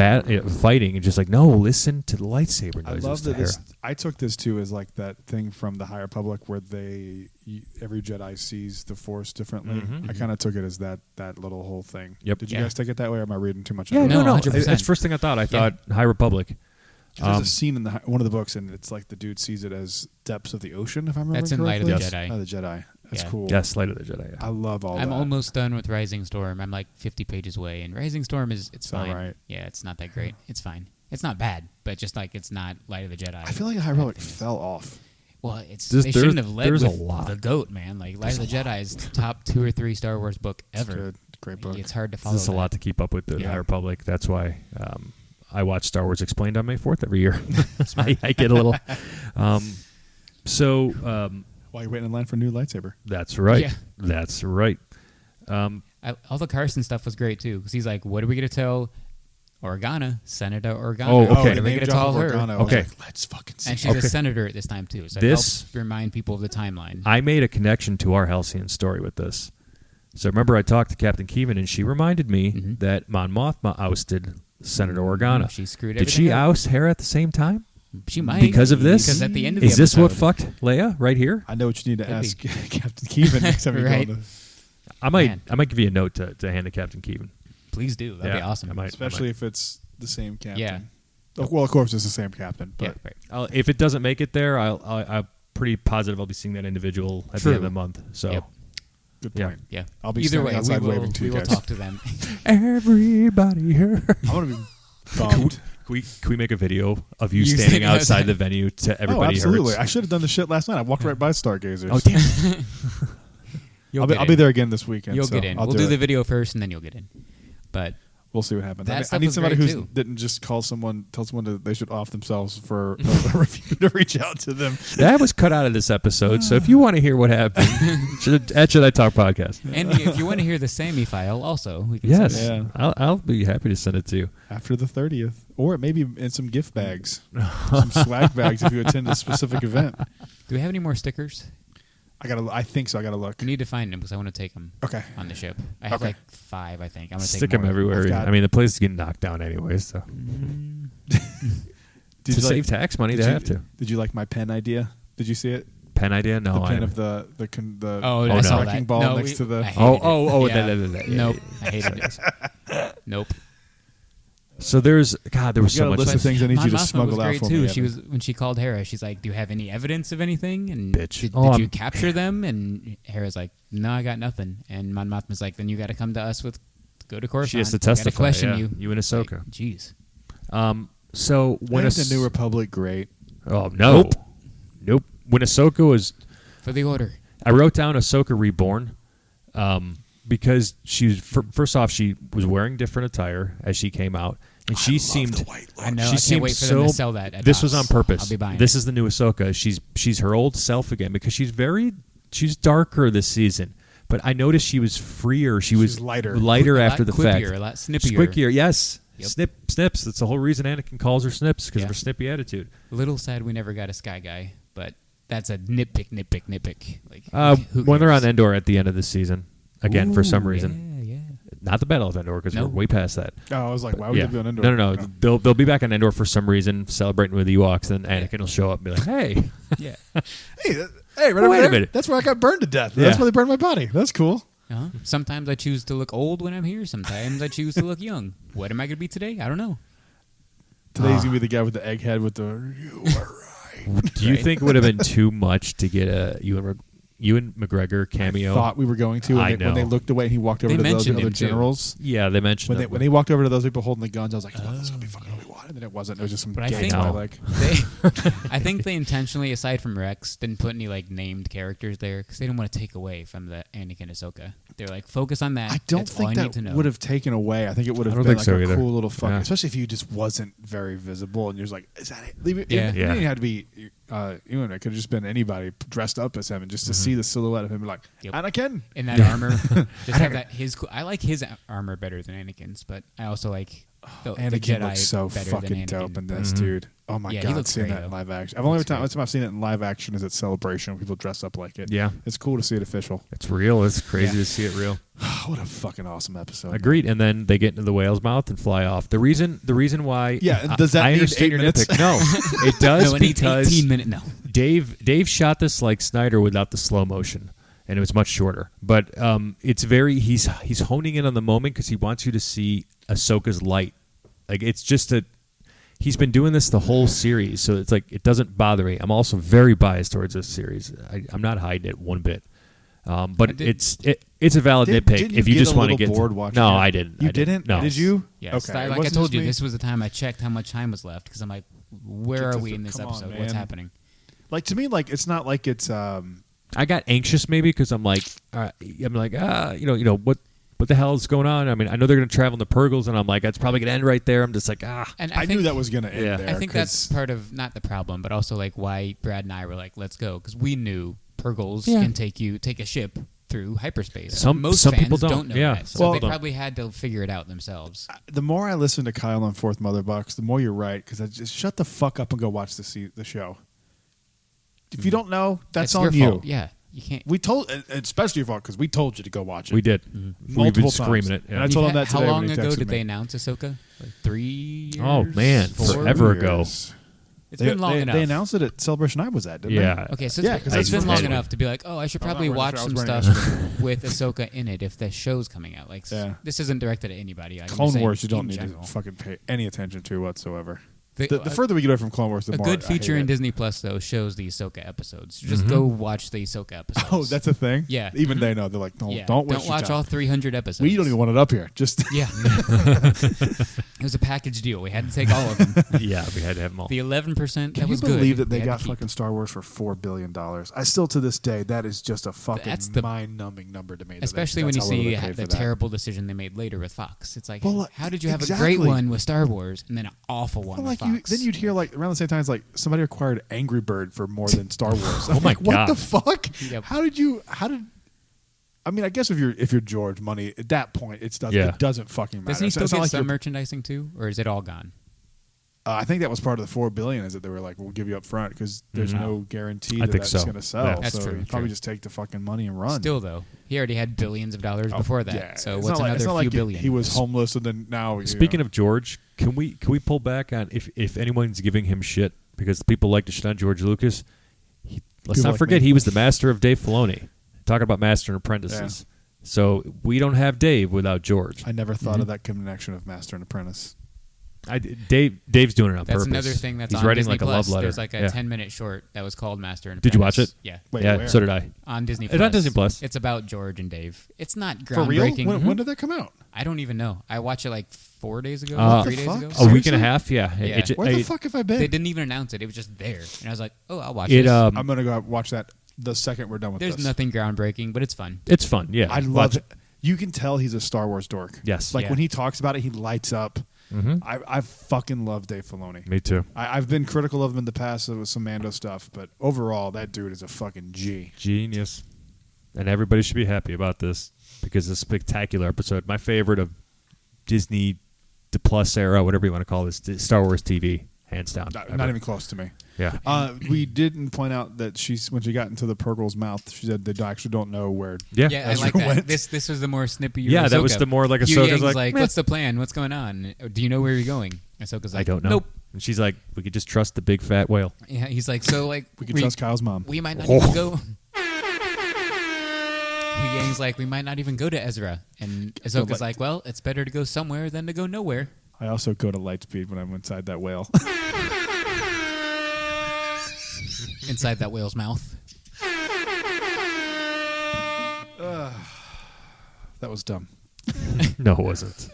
fighting and just like, no, listen to the lightsaber I noises. love to that. Hera. I took this too as like that thing from the High Republic where every Jedi sees the Force differently. Mhm. I kind of took it as that little whole thing. Yep. Did you Yeah. guys take it that way, or am I reading too much? Yeah, into it? No, no. 100%. That's the first thing I thought. I thought High Republic. There's a scene in one of the books, and it's like the dude sees it as depths of the ocean. If I remember That's in correctly. Light of the Yes. Jedi. Oh, the Jedi. That's Yeah. cool. Yes, Light of the Jedi. Yeah. I love all I'm that. almost done with Rising Storm. I'm like 50 pages away, and Rising Storm it's all fine. right. Yeah, it's not that great. It's fine. It's not bad, but just like it's not Light of the Jedi. I feel like High Republic fell off. Well, they There's shouldn't have led a with lot. the GOAT, man. Like Light of the Jedi is top 2 or 3 Star Wars book ever. It's good. Great book. It's hard to follow. This is a that. lot to keep up with the Yeah. High Republic. That's why I watch Star Wars Explained on May 4th every year. I get a little. While you're waiting in line for a new lightsaber. That's right. Yeah. That's right. All the Carson stuff was great too, because he's like, "What are we gonna tell Organa, Senator Organa? Oh, okay. What are the we name gonna drop tell of her?" Organa, I was Okay. like, let's fucking see. And she's Okay. a senator at this time too, so This- it helps remind people of the timeline. I made a connection to our Halcyon story with this. So remember, I talked to Captain Keevan, and she reminded me Mhm. that Mon Mothma ousted Senator Organa. She screwed Did she everything up. oust Hera at the same time? She might Because of this? Because at the end of Is the this what episode- fucked Leia right here? I know what you need to Could ask be. Captain Keevan next time you Right. go. I might Man. give you a note to hand to Captain Keevan. Please do. That'd be Yeah, awesome. I might. Especially if it's the same captain. Yeah. Oh, well, of course it's the same captain, but Yeah, right. If it doesn't make it there, I'm pretty positive I'll be seeing that individial at the True. end of the month. So Yep. good Yeah. point. Yeah. I'll be Either standing way, outside we will, waving to we you will guys. talk to them. everybody here. I'm gonna be bummed. Can we make a video of you You standing standing outside outside. the venue to Oh, everybody? absolutely. Hurts? I should have done the shit last night. I walked right by Stargazers. Oh damn! I'll be there again this weekend. You'll so get in. I'll We'll do it. the video first, and then you'll get in. But We'll see what happens. That I stuff need was somebody great, who too. didn't just tell someone they should off themselves for a review to reach out to them. That was cut out of this episode. So if you want to hear what happened, Should I Talk podcast. and if you want to hear the Sammy file, also we can Yes, send it. Yeah. I'll be happy to send it to you. After the 30th, or maybe in some gift bags, some swag bags if you attend a specific event. Do we have any more stickers? I think so. I gotta look. We need to find them because I want to take them Okay. on the ship. I have Okay. like 5, I think. I'm gonna Stick take them more. everywhere. I've got- I mean, the place is getting knocked down anyway, so Did to you like- save tax money, they have to. Did you like my pen idea? Did you see it? Pen idea? No, The pen I of the Oh, no. I saw wrecking that. ball No, next to the. I hated Oh, it. Yeah. that. Yeah, Nope, yeah, I hated it. Nope. So there was You so got a much. list of things I need Mon you to Mothma smuggle was out great for too. me. She Evan. was when she called Hera. She's like, "Do you have any evidence of anything?" And Bitch. did Oh, you I'm- capture them? And Hera's like, "No, I got nothing." And Mon Mothma's like, "Then you got to come to us with go to Coruscant. She has to We gotta testify. question yeah. you." and Ahsoka. Like, jeez. So when Isn't the New Republic great? Oh no, Nope. nope. When Ahsoka was, For the order. I wrote down Ahsoka Reborn, because first off she was wearing different attire as she came out, and she seemed. I know. She I can't seemed wait for so. them to sell that. At This was on Docs. purpose. I'll be buying This it. is the new Ahsoka. She's her old self again because she's very darker this season, but I noticed she was freer. She was lighter. A lot after the fact. quippier, a lot snippier. Squickier, yes. Yep. Snips. That's the whole reason Anakin calls her Snips, because Yeah. of her snippy attitude. A little sad we never got a Sky Guy, but that's a nitpick. Like who When they're cares? on Endor at the end of the season, again, for some Ooh, reason. Yeah. Not the Battle of Endor, because No. we're way past that. Oh, I was like, why would Yeah. they be on Endor? No. They'll be back on Endor for some reason, celebrating with the Ewoks, and Anakin will show up and be like, hey. Yeah. Hey, right over wait a there. minute. That's where I got burned to death. That's Yeah. where they burned my body. That's cool. Sometimes I choose to look old when I'm here. Sometimes I choose to look young. What am I going to be today? I don't know. Today's gonna be the guy with the egghead with the. You were right. Do you Right. think it would have been too much to get a Ewan McGregor cameo? Thought we were going to. I When they know. looked away and he walked over They to those mentioned other him, too. generals. Yeah, they mentioned When they walked over to those people holding the guns, I was like, oh, this is gonna be fucking Obi-Wan, and then it wasn't. It was just some But I gay think- guy, No. like. I think they intentionally, aside from Rex, didn't put any like named characters there because they didn't want to take away from the Anakin Ahsoka. They're like, focus on that. I don't That's all think I need to that know. would have taken away. I think it would have I don't been think like so a either. cool little fucking, Yeah. especially if you just wasn't very visible and you're just like, is that it? Leave it. Yeah. It Yeah. didn't have to be Ewan. It could have just been anybody dressed up as him and just to see the silhouette of him, be like, Yep. Anakin. in that armor. Just have that I like his armor better than Anakin's, but I also like the Anakin Jedi looks so better fucking than Anakin. dope in this, dude. Oh my Yeah, he god, looks seeing great, that in though. live action. I've only Looks time great. I've seen it in live action is at Celebration when people dress up like it. Yeah. It's cool to see it official. It's real. It's crazy Yeah. to see it real. What a fucking awesome episode. Agreed. And then they get into the whale's mouth and fly off. The reason why. Yeah, and does that I need understand 8 your minutes? nitpick. No, it does No, it needs because 18 minutes. No. Dave shot this like Snyder without the slow motion, and it was much shorter. But it's very he's honing in on the moment because he wants you to see Ahsoka's light. Like it's just he's been doing this the whole series, so it's like it doesn't bother me. I'm also very biased towards this series. I'm not hiding it one bit. But it's a valid nitpick Didn't if you get just a want to little get bored watching No, it? I didn't. You I didn't. No. Did you? Yeah, Okay. like I Wasn't told just you, me? this was the time I checked how much time was left because I'm like, where are we in this Come on, episode? What's man. happening? Like to me, like it's not like it's I got anxious maybe because I'm like you know what the hell is going on? I mean, I know they're going to travel in the Purgles, and I'm like, that's probably going to end right there. I'm just like, And I think, knew that was gonna end Yeah. there. I think 'cause that's part of not the problem, but also like why Brad and I were like, let's go because we knew Purgles Yeah. can take a ship through hyperspace. Some fans people don't. know Yeah, that, so some they people don't. probably had to figure it out themselves. the more I listen to Kyle on Fourth Mother Box, the more you're right. Because I just shut the fuck up and go watch the show. If you don't know, that's your on you. fault. Yeah, you can't. We told, especially your fault, because we told you to go watch it. we did. We've been Multiple screaming times. it. Yeah. And I told him that How today long when he ago texted did me. they announce Ahsoka? Like 3 years? Oh, man, 4? forever ago. Years. It's been long enough. They announced it at Celebration I was at, didn't Yeah. Okay, so Yeah, it's, 'cause it's that's been long anyway. enough to be like, oh, I should I'm not probably wearing watch a shirt. I some was stuff wearing with Ahsoka in it if the show's coming out. Like, Yeah. this isn't directed at anybody. they? I'm just Clone saying Wars, you don't in need general. to fucking pay any attention to whatsoever. The- The further we get away from Clone Wars, the a more good I feature hate in it. Disney Plus though shows the Ahsoka episodes. Just go watch the Ahsoka episodes. Oh, that's a thing. Yeah. Even they know. They're like, don't yeah. don't waste your watch time. all 300 episodes. We don't even want it up here. Just Yeah, it was a package deal. We had to take all of them. Yeah, we had to have them all. The 11% Can that you was good. believe that we they had to got keep. fucking Star Wars for $4 billion? I still, to this day, that is just a fucking That's the- mind-numbing number to me. that Especially that's when you how little see they paid the for that. terrible decision they made later with Fox. It's like, Well, how did you have exactly. a great one with Star Wars and then an awful one Well, with like Fox? then you'd hear like around the same time, it's like somebody acquired Angry Bird for more than Star Wars. Oh my What God. the fuck? Yep. How did? I mean, I guess if you're George, money at that point, it doesn't fucking matter. Doesn't he It's still not get like some you're- merchandising too, or is it all gone? I think that was part of the $4 billion is that they were like, we'll give you up front because there's no guarantee I that think that's so. going to sell. Yeah. That's so true, you probably true. just take the fucking money and run. Still though, he already had billions of dollars before that. Yeah. So It's what's not like, another it's not few like billion? He was homeless and then now. Speaking of George, can we pull back on if anyone's giving him shit because people like to shit on George Lucas? Let's People not like forget me. he was the master of Dave Filoni. Talking about master and apprentices. So we don't have Dave without George. I never thought of that connection of Master and Apprentice. Dave's doing it on That's purpose. another thing that's He's on writing Disney like a Plus. love letter. There's like a Yeah. 10-minute short that was called Master and Did you watch Apprentice. it? Yeah. Wait, Yeah, where? so did I. On Disney It's Plus. on Disney Plus. It's about George and Dave. It's not For real? groundbreaking. When did that come out? I don't even know. I watched it like 4 days ago, What 3 the days fuck? ago. A Seriously? week and a half, yeah. Yeah. Where the fuck have I been? They didn't even announce it. It was just there. And I was like, oh, I'll watch It this. I'm gonna go watch that the second we're done with There's this. nothing groundbreaking, but it's fun. It's fun, yeah. I love Watch it. You can tell he's a Star Wars dork. Yes. Like Yeah. when he talks about it, he lights up. Mhm. I fucking love Dave Filoni. Me too. I've been critical of him in the past with some Mando stuff, but overall, that dude is a fucking G. Genius. and everybody should be happy about this because it's a spectacular episode. My favorite of Disney, the Plus era, whatever you want to call this, Star Wars TV, hands down. Not even close to me. Yeah. We didn't point out that when she got into the Purgle's mouth, she said they actually don't know where. Yeah. Yeah, I Ezra like that. went. This was the more snippy. Yeah, that was Ahsoka. the more like Yu Ahsoka's Yang's like, what's the plan? What's going on? Do you know where you're going? Ahsoka's like, I don't know. Nope. And she's like, we could just trust the big fat whale. Yeah, he's like, so like We could trust Kyle's mom. We might not even go. Yu Yang's like, we might not even go to Ezra, and Ahsoka's like, well, it's better to go somewhere than to go nowhere. I also go to Lightspeed when I'm inside that whale. Inside that whale's mouth. That was dumb. No, it wasn't.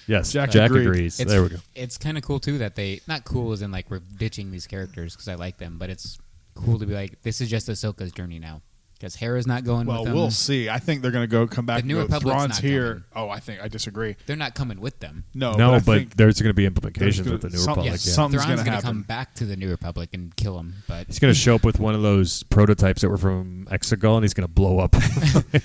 Yes, Jack Jack agreed. agrees. There we go. It's kind of cool too that they not cool as in like we're ditching these characters because I like them, but it's cool to be like this is just Ahsoka's journey now because Hera's not going Well, with them. we'll see. I think they're going to come back. The New and go, Republic's Thrawn's not here. coming. Oh, I disagree. They're not coming with them. No, No, but, I think there's going to be implications there's with the New some- Republic. yes, Yeah. something's Thrawn's gonna gonna come happen. back to the New Republic and kill him, but He's going to show up with one of those prototypes that were from Exegol, and he's going to blow up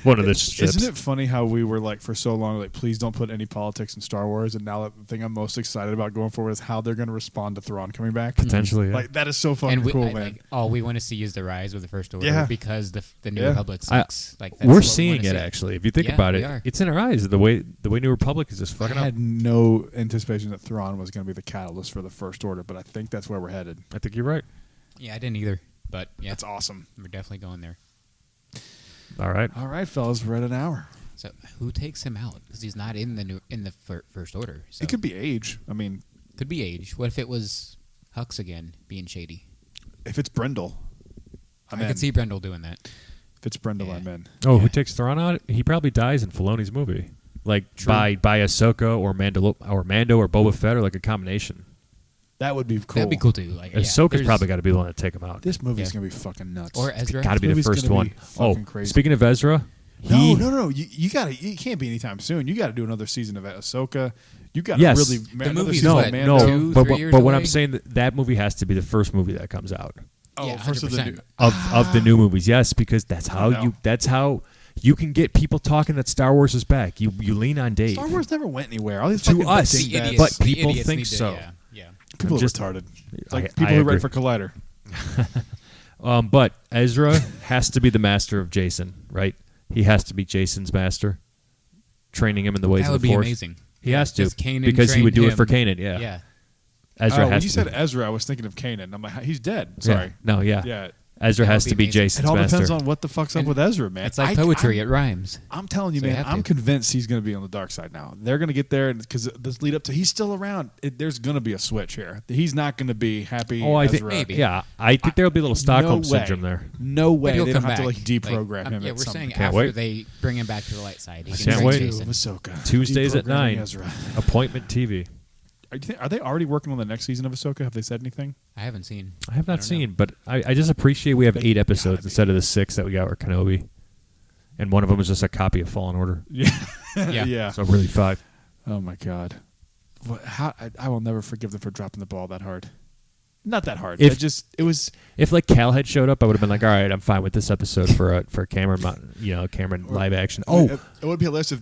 one of the ships. Isn't it funny how we were like for so long like please don't put any politics in Star Wars, and now the thing I'm most excited about going forward is how they're going to respond to Thrawn coming back. Potentially, yeah. Like that is so fucking and cool, man. like all we want to see is the rise of the First Order Yeah. because the New Yeah. Republic sucks. Like that's We're what we seeing wanna it see. actually. If you think Yeah, about we it, are. it's in our eyes. The way New Republic is just I fucking up. had no anticipation that Thrawn was going to be the catalyst for the First Order, but I think that's where we're headed. I think you're right. Yeah, I didn't either, but yeah, That's awesome. we're definitely going there. All right. All right, fellas, we're at an hour. So who takes him out? Because he's not in the First Order. So It could be age. I mean, could be age. What if it was Hux again being shady? if it's Brendel, I'm I in. could see Brendel doing that. If it's Brendel, Yeah. I'm in. Oh, who Yeah. takes Thrawn out? He probably dies in Filoni's movie, like True. by Ahsoka or Mando or Boba Fett, or like a combination. That would be cool. That'd be cool too. Like, yeah, Ahsoka's there's- probably got to be the one to take him out. This movie's Yeah. going to be fucking nuts. or Ezra. Got to be the movie's first gonna one. be Oh, fucking crazy. speaking of Ezra, No. You can't be anytime soon. You got to do another season of Ahsoka. You got to Yes. really The another movie's season no, of what, Mando. no, 2-3 years but what away? I'm saying that movie has to be the first movie that comes out Oh, Yeah, first of the 100%. new. of the new movies. Yes, because that's how know. you can get people talking that Star Wars is back. You lean on Dave. Star Wars never went anywhere. All these To fucking us, big The bats- idiots, but the people idiots think need to- so. Yeah. people I'm are just- retarded. It's like I people who agree. write for Collider. But Ezra has to be the master of Jason, right? He has to be Jason's master, training him in the ways That of would the be Force. amazing. He has to Just Kanan because he would do trained it for him. Kanan. Yeah, Yeah. Ezra When has you to. said be, Ezra, I was thinking of Kanan. I'm like, he's dead. yeah. Sorry. No, yeah. Yeah. Ezra That has would to be be amazing. Jason's It all master. depends on what the fuck's up And with Ezra, man. It's like poetry. I'm, It rhymes. I'm telling you, So you man. have I'm to. convinced he's going to be on the dark side now. They're going to get there because this lead up to he's still around. There's going to be a switch here. He's not going to be happy. Oh, I think Ezra. maybe. yeah. I think there'll be a little Stockholm No way. syndrome there. No But way. he'll They come don't have back. to like deprogram him. Yeah, at we're some saying point. Can't after wait. they bring him back to the light side. He I can can't train wait. Jason. Ahsoka. Tuesdays at Deprogramming 9. Ezra. Appointment TV. Are they already working on the next season of Ahsoka? Have they said anything? I haven't seen. I have not don't know. seen, but I just appreciate we have 8 episodes gotta be. instead of the 6 that we got with Kenobi, and one of them is just a copy of Fallen Order. Yeah. Yeah. yeah. So really 5. Oh my god. I will never forgive them for dropping the ball that hard. Not that hard. If- It was. If like Cal had showed up, I would have been like, all right, I'm fine with this episode for Cameron, Cameron live action. Oh, it would be hilarious if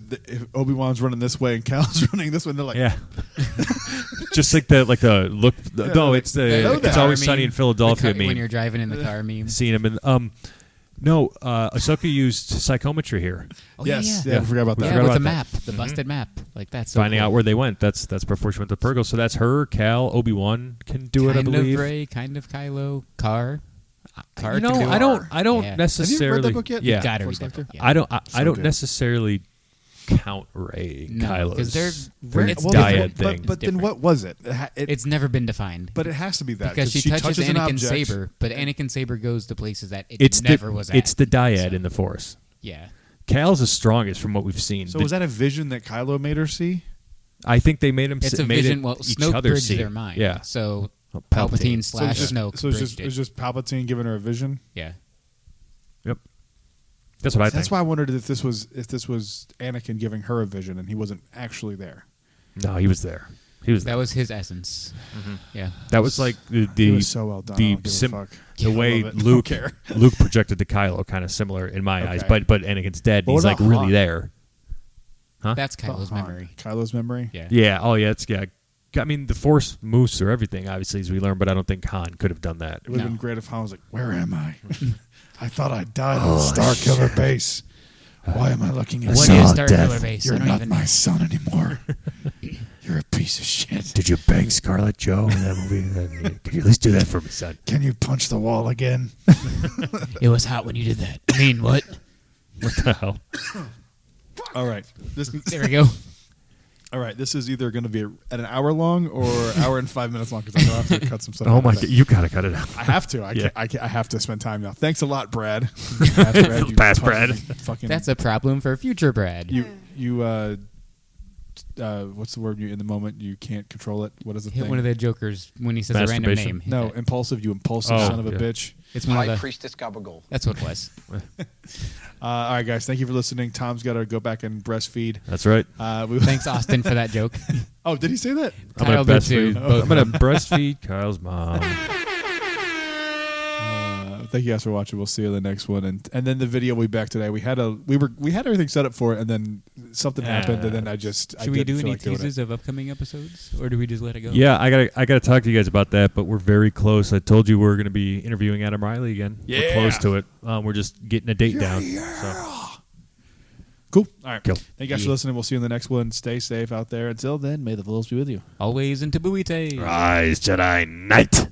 Obi-Wan's running this way and Cal's running this way. And they're like, yeah, just like the look. No, it's the it's car always sunny in Philadelphia. when Meme. you're driving in the car meme. Seeing him in no, Ahsoka used psychometry here, Oh, yes, yeah. I forgot about that. Yeah, forgot with the about map, the busted map. Like that's so finding cool. out where they went. That's before she went to Purgle. So that's her. Cal, Obi-Wan can do it. I Kind believe. of Rey, kind of Kylo, Car. Car You know, can do I it. don't Yeah. necessarily. Have you read that book yet? Yeah, Gotta Force read that Lecter? book, yeah. I don't. I So don't good. necessarily count Ray No, Kylo's. because they're it's well, dyad different. thing. But then different. what was it? It's never been defined. But it has to be that Because she touches an Anakin object. Saber, but Anakin Saber goes to places that it it's never the, was at. It's the dyad So, in the Force. yeah. Cal's the strongest from what we've seen. So was that a vision that Kylo made her see? I think they made him. It's a made vision. it Well, each Snoke other bridged see. their mind. Yeah. So Oh, Palpatine So slash it's just, Snoke so it's bridged it's just Palpatine giving her a vision. Yeah. Yep. That's what I think. That's why I wondered if this was Anakin giving her a vision and he wasn't actually there. No, he was there. That was his essence. Yeah. That was like It the was so well done. I don't give a fuck. the way I love it. Luke Don't care. Luke projected to Kylo, kind of similar in my eyes. Okay. But Anakin's dead. But And he's what like about really Han? there. That's Kylo's Han. memory. Kylo's memory. Yeah. Yeah. Oh yeah. It's yeah. I mean, the Force moves through everything, obviously, as we learn. But I don't think Han could have done that. It would have No. been great if Han was like, "Where am I? I thought I died on Star Killer Base. Why am I looking at What son? is Star Killer Base? You're I don't not even my son anymore. You're a piece of shit. Did you bang Scarlett Joe in that movie? Could you at least do that for me, son? Can you punch the wall again?" It was hot when you did that. I mean, what? What the hell? All right. There we go. All right. This is either going to be at an hour long or hour and 5 minutes long because I have to cut some stuff. Oh out my of god! it. You gotta cut it out. I have to. Yeah. I have to spend time now. Thanks a lot, Brad. you Past Brad. Fucking. That's a problem for future Brad. you. What's the word? You in the moment you can't control it. What is the Hit thing? one of the jokers when he says a random Masturbation? name. Hit No, that. impulsive. You impulsive Oh, son of a yeah. bitch. It's one High of the. Priestess Gabagool. That's what it was. All right, guys. Thank you for listening. Tom's got to go back and breastfeed. That's right. Thanks, Austin, for that joke. Oh, did he say that? Kyle did too. Both I'm gonna of them. breastfeed Kyle's mom. Thank you guys for watching. We'll see you in the next one, and then the video will be back today. We had everything set up for it, and then something happened, and then I Should didn't we do feel any like doing it. teasers of upcoming episodes, or do we just let it go? Yeah, I gotta talk to you guys about that, but we're very close. I told you we're gonna be interviewing Adam Riley again. We're Yeah. close to it. We're just getting a date down. So. Cool. All right. Cool. Thank you guys for listening. We'll see you in the next one. Stay safe out there. Until then, may the Force be with you. Always into Buite. Rise, Jedi Knight.